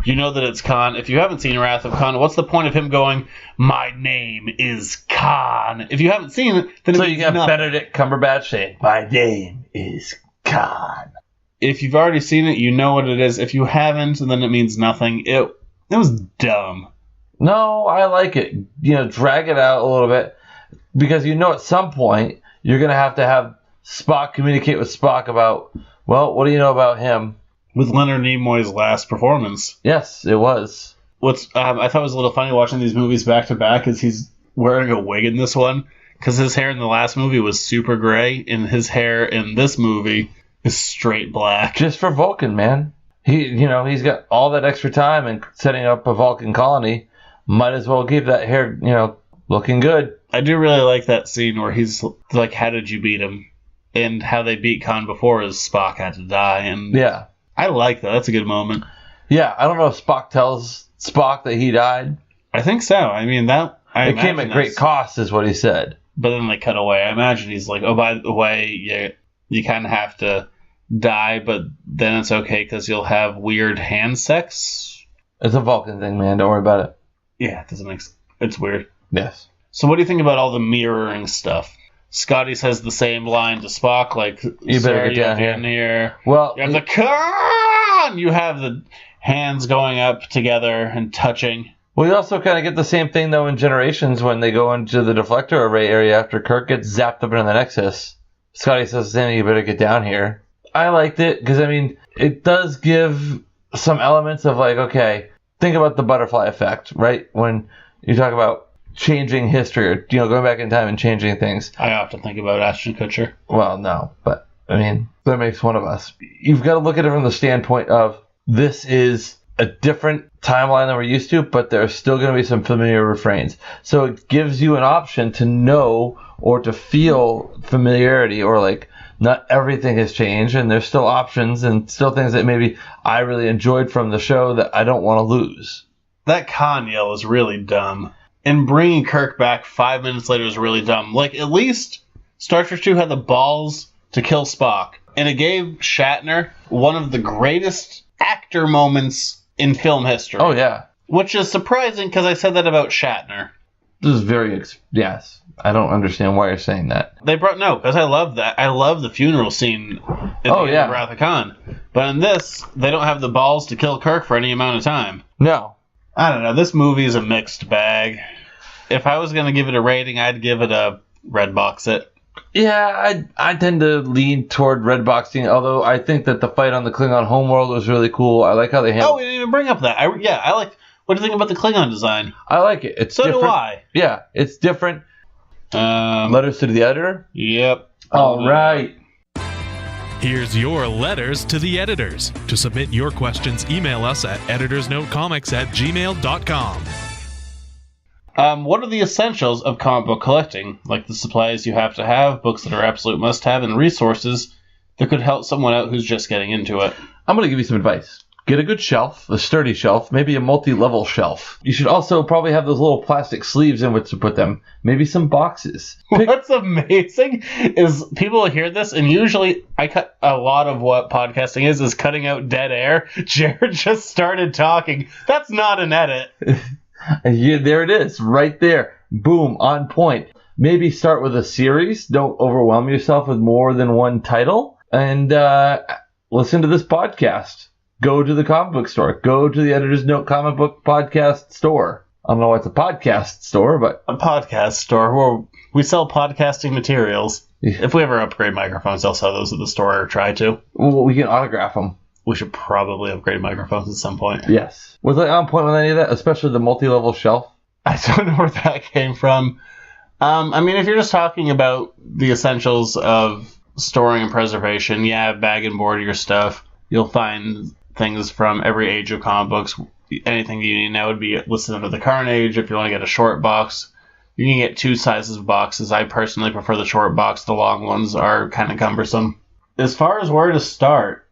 you know that it's Khan. If you haven't seen Wrath of Khan, what's the point of him going, my name is Khan? If you haven't seen it, then so you have Benedict Cumberbatch saying, my name is Khan. If you've already seen it, you know what it is. If you haven't, then it means nothing. It was dumb. No, I like it. Drag it out a little bit. Because at some point, you're going to have Spock communicate with Spock about, well, what do you know about him? With Leonard Nimoy's last performance. Yes, it was. What's I thought was a little funny watching these movies back to back is he's wearing a wig in this one. Because his hair in the last movie was super gray, and his hair in this movie is straight black. Just for Vulcan, man. He's got all that extra time and setting up a Vulcan colony. Might as well keep that hair, looking good. I do really like that scene where he's like, how did you beat him? And how they beat Khan before is Spock had to die. And yeah. I like that. That's a good moment. Yeah, I don't know if Spock tells Spock that he died. I think so. I mean, it came at great cost, is what he said. But then they cut away. I imagine he's like, oh, by the way, you kind of have to die, but then it's okay because you'll have weird hand sex. It's a Vulcan thing, man. Don't worry about it. Yeah, it doesn't make sense. It's weird. Yes. So what do you think about all the mirroring stuff? Scotty says the same line to Spock, like, you better get down here. Well, you have the Khan! You have the hands going up together and touching. Well, you also kind of get the same thing, though, in Generations when they go into the deflector array area after Kirk gets zapped up into the Nexus. Scotty says, then you better get down here. I liked it because, it does give some elements of, like, okay, think about the butterfly effect, right? When you talk about changing history or, going back in time and changing things. I often think about Ashton Kutcher. Well, no, but, that makes one of us. You've got to look at it from the standpoint of this is a different timeline than we're used to, but there's still going to be some familiar refrains. So it gives you an option to know or to feel familiarity, or like not everything has changed and there's still options and still things that maybe I really enjoyed from the show that I don't want to lose. That Khan yell is really dumb. And bringing Kirk back 5 minutes later is really dumb. Like, at least Star Trek 2 had the balls to kill Spock. And it gave Shatner one of the greatest actor moments in film history. Oh, yeah. Which is surprising because I said that about Shatner. This is very... yes. I don't understand why you're saying that. Because I love that. I love the funeral scene in the end of Wrath of Khan. But in this, they don't have the balls to kill Kirk for any amount of time. No. I don't know. This movie is a mixed bag. If I was going to give it a rating, I'd give it a red box it. Yeah, I tend to lean toward red boxing, although I think that the fight on the Klingon homeworld was really cool. I like how they handled. Oh, we didn't even bring up that. I like. What do you think about the Klingon design? I like it. It's so different. Do I. Yeah, it's different. Letters to the editor? Yep. All right. Here's your letters to the editors. To submit your questions, email us at editorsnotecomics@gmail.com. What are the essentials of comic book collecting? Like the supplies you have to have, books that are absolute must-have, and resources that could help someone out who's just getting into it. I'm going to give you some advice. Get a good shelf, a sturdy shelf, maybe a multi-level shelf. You should also probably have those little plastic sleeves in which to put them. Maybe some boxes. What's amazing is people hear this, and usually I cut a lot of what podcasting is cutting out dead air. Jared just started talking. That's not an edit. Yeah, there it is, right there. Boom, on point. Maybe start with a series. Don't overwhelm yourself with more than one title. And listen to this podcast. Go to the comic book store. Go to the Editor's Note comic book podcast store. I don't know why it's a podcast store, but... A podcast store where we sell podcasting materials. Yeah. If we ever upgrade microphones, I'll sell those at the store or try to. Well, we can autograph them. We should probably upgrade microphones at some point. Yes. Was I on point with any of that? Especially the multi-level shelf? I don't know where that came from. I mean, if you're just talking about the essentials of storing and preservation, yeah, bag and board your stuff. You'll find things from every age of comic books. Anything you need now would be listed under the current age. If you want to get a short box, you can get 2 sizes of boxes. I personally prefer the short box. The long ones are kind of cumbersome. As far as where to start,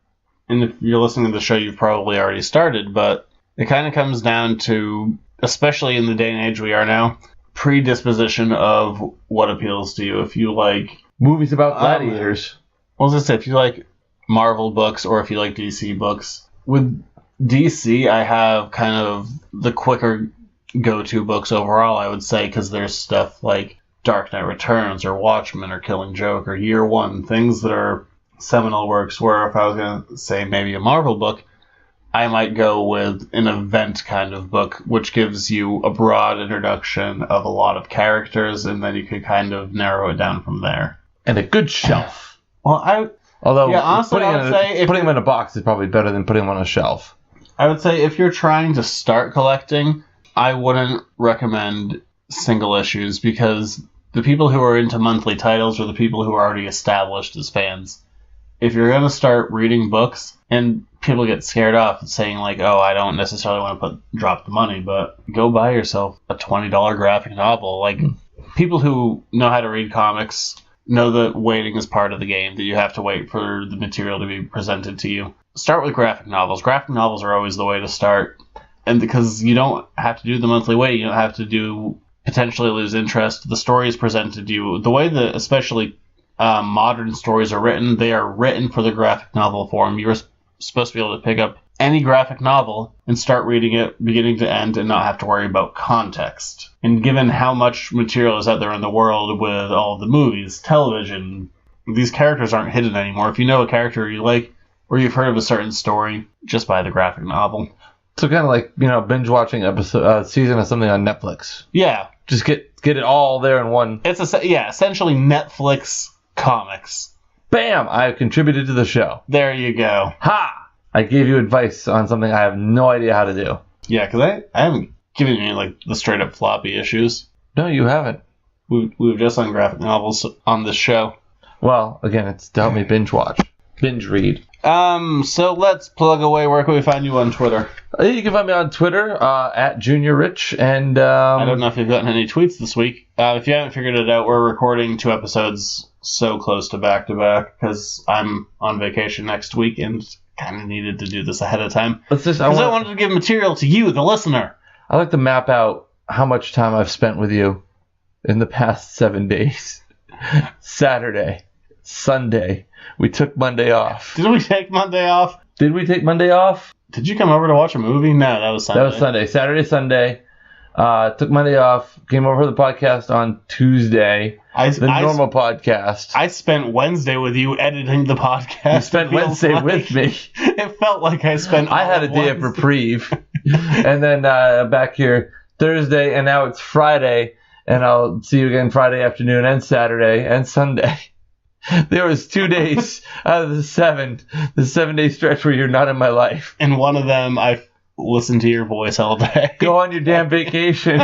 and if you're listening to the show, you've probably already started, but it kind of comes down to, especially in the day and age we are now, predisposition of what appeals to you. If you like movies about gladiators, what was I say? If you like Marvel books or if you like DC books. With DC, I have kind of the quicker go-to books overall, I would say, because there's stuff like Dark Knight Returns or Watchmen or Killing Joke or Year One, things that are seminal works, where if I was going to say maybe a Marvel book, I might go with an event kind of book, which gives you a broad introduction of a lot of characters, and then you could kind of narrow it down from there. And a good shelf. Well, Although, yeah, honestly, putting them in a box is probably better than putting them on a shelf. I would say if you're trying to start collecting, I wouldn't recommend single issues, because the people who are into monthly titles are the people who are already established as fans. If you're going to start reading books, and people get scared off saying like, oh, I don't necessarily want to drop the money, but go buy yourself a $20 graphic novel. Like, people who know how to read comics know that waiting is part of the game, that you have to wait for the material to be presented to you. Start with graphic novels. Graphic novels are always the way to start. And because you don't have to do the monthly wait, you don't have to potentially lose interest. The story is presented to you. The way that especially modern stories are written, they are written for the graphic novel form. You're supposed to be able to pick up any graphic novel and start reading it beginning to end and not have to worry about context. And given how much material is out there in the world with all the movies, television, these characters aren't hidden anymore. If you know a character you like, or you've heard of a certain story, just buy the graphic novel. So kind of like, binge watching season of something on Netflix. Yeah. Just get it all there in one. It's essentially Netflix comics. Bam! I contributed to the show. There you go. Ha! I gave you advice on something I have no idea how to do. Yeah, because I haven't given you like the straight up floppy issues. No, you haven't. We've just done graphic novels on this show. Well, again, it's to help me binge watch. Binge read. So let's plug away. Where can we find you on Twitter? You can find me on Twitter, at Junior Rich, and I don't know if you've gotten any tweets this week. If you haven't figured it out, we're recording 2 episodes so close to back because I'm on vacation next week and kind of needed to do this ahead of time. Because I wanted to give material to you, the listener. I like to map out how much time I've spent with you in the past 7 days. Saturday, Sunday. We took Monday off. Did we take Monday off? Did we take Monday off? Did you come over to watch a movie? No, that was Sunday. That was Sunday. Saturday, Sunday. Took Monday off. Came over for the podcast on Tuesday. Normal podcast. I spent Wednesday with you editing the podcast. You spent Wednesday with me. It felt like I spent I had a day of reprieve. And then back here Thursday, and now it's Friday. And I'll see you again Friday afternoon and Saturday and Sunday. There was 2 days out of the 7-day stretch where you're not in my life. And one of them, I listened to your voice all day. Go on your damn vacation.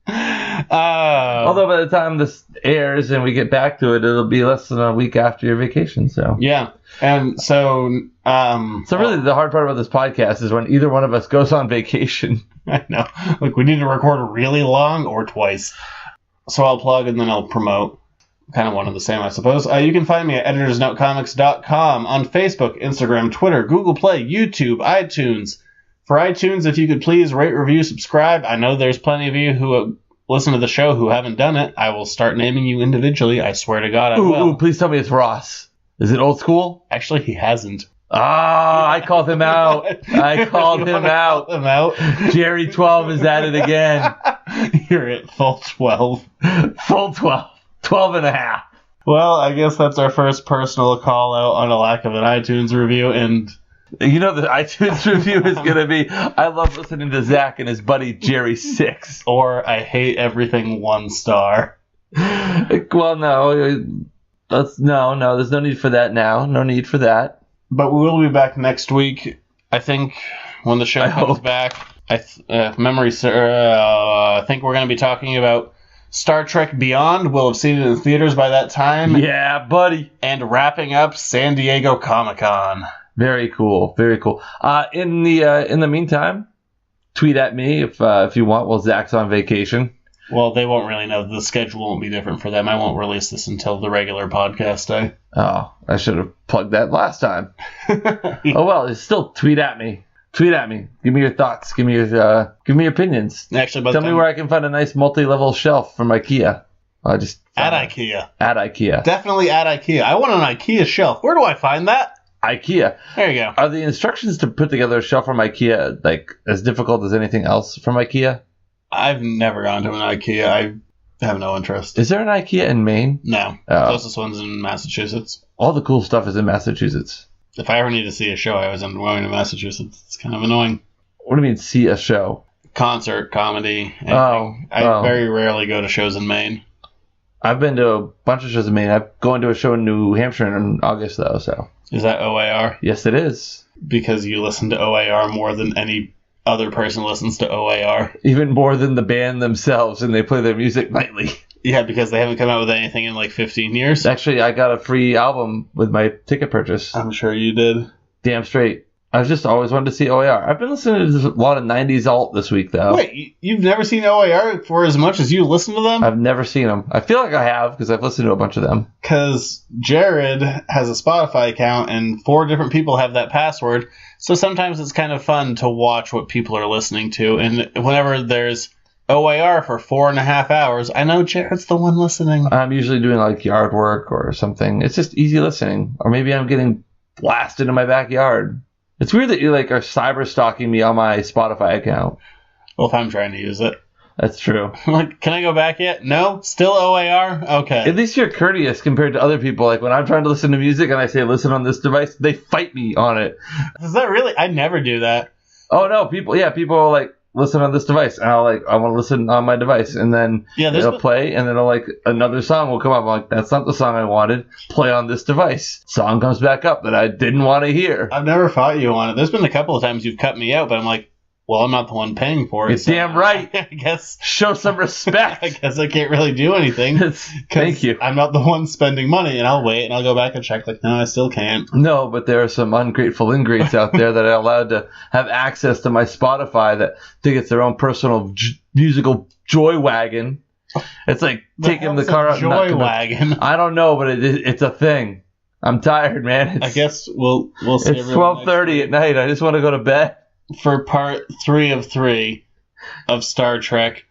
Although by the time this airs and we get back to it, it'll be less than a week after your vacation. So yeah, and so really the hard part about this podcast is when either one of us goes on vacation. I know. Like, we need to record really long or twice. So I'll plug and then I'll promote. kind of one and the same, I suppose. You can find me at editorsnotecomics.com on Facebook, Instagram, Twitter, Google Play, YouTube, iTunes. For iTunes, if you could please rate, review, subscribe. I know there's plenty of you who listen to the show who haven't done it. I will start naming you individually. I swear to God I will. Ooh, please tell me it's Ross. Is it old school? Actually, he hasn't. Ah, I called him out. I called him out. Call him out. Jerry 12 is at it again. You're at full 12. Full 12. 12 and a half. Well, I guess that's our first personal call out on a lack of an iTunes review, and you know the iTunes review is going to be, I love listening to Zach and his buddy Jerry 6. Or I hate everything 1 star. Well, no. There's no need for that now. No need for that. But we will be back next week, I think, when the show comes back. I think we're going to be talking about Star Trek Beyond. We'll have seen it in theaters by that time. Yeah, buddy. And wrapping up San Diego Comic-Con. Very cool. Very cool. In the meantime, tweet at me if you want while Zach's on vacation. Well, they won't really know. The schedule won't be different for them. I won't release this until the regular podcast day. Oh, I should have plugged that last time. Oh, well, still tweet at me. Tweet at me. Give me your thoughts. Give me your opinions. Actually, tell me where I can find a nice multi-level shelf from IKEA. At IKEA. At IKEA. Definitely at IKEA. I want an IKEA shelf. Where do I find that? IKEA. There you go. Are the instructions to put together a shelf from IKEA like as difficult as anything else from IKEA? I've never gone to an IKEA. I have no interest. Is there an IKEA in Maine? No. The closest one's in Massachusetts. All the cool stuff is in Massachusetts. If I ever need to see a show, I was going to Massachusetts. It's kind of annoying. What do you mean, see a show? Concert, comedy. Anything. I very rarely go to shows in Maine. I've been to a bunch of shows in Maine. I'm going to a show in New Hampshire in August, though. So is that OAR? Yes, it is. Because you listen to OAR more than any other person listens to OAR. Even more than the band themselves, and they play their music nightly. Yeah, because they haven't come out with anything in like 15 years. Actually, I got a free album with my ticket purchase. I'm sure you did. Damn straight. I've just always wanted to see OAR. I've been listening to a lot of 90s alt this week, though. Wait, you've never seen OAR for as much as you listen to them? I've never seen them. I feel like I have, because I've listened to a bunch of them. Because Jared has a Spotify account, and 4 different people have that password, so sometimes it's kind of fun to watch what people are listening to, and whenever there's OAR for 4.5 hours, I know Jared's the one listening. I'm usually doing, like, yard work or something. It's just easy listening. Or maybe I'm getting blasted in my backyard. It's weird that you like are cyber stalking me on my Spotify account. Well, if I'm trying to use it. That's true. Like, can I go back yet? No? Still OAR? Okay. At least you're courteous compared to other people. Like, when I'm trying to listen to music and I say listen on this device, they fight me on it. Is that really? I never do that. Oh, no. People are like, listen on this device. And I want to listen on my device. And then it'll play, and then another song will come up. I'm like, that's not the song I wanted. Play on this device. Song comes back up that I didn't want to hear. I've never fought you on it. There's been a couple of times you've cut me out, but I'm like, well, I'm not the one paying for it. You're damn right. I guess. Show some respect. I guess I can't really do anything. Thank you. I'm not the one spending money, and I'll wait, and I'll go back and check. Like, no, I still can't. No, but there are some ungrateful ingrates out there that are allowed to have access to my Spotify that think it's their own personal musical joy wagon. It's like taking the car out. Joy wagon. I don't know, but it's a thing. I'm tired, man. I guess we'll see. It's 12:30 at night. I just want to go to bed. For part 3 of 3 of Star Trek,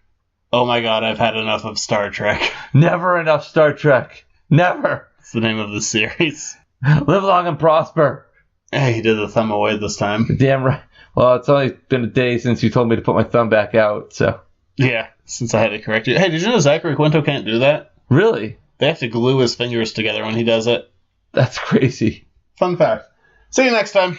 oh my god, I've had enough of Star Trek. Never enough Star Trek. Never. It's the name of the series. Live long and prosper. Hey, he did the thumb away this time. Damn right. Well, it's only been a day since you told me to put my thumb back out, so. Yeah, since I had to correct you. Hey, did you know Zachary Quinto can't do that? Really? They have to glue his fingers together when he does it. That's crazy. Fun fact. See you next time.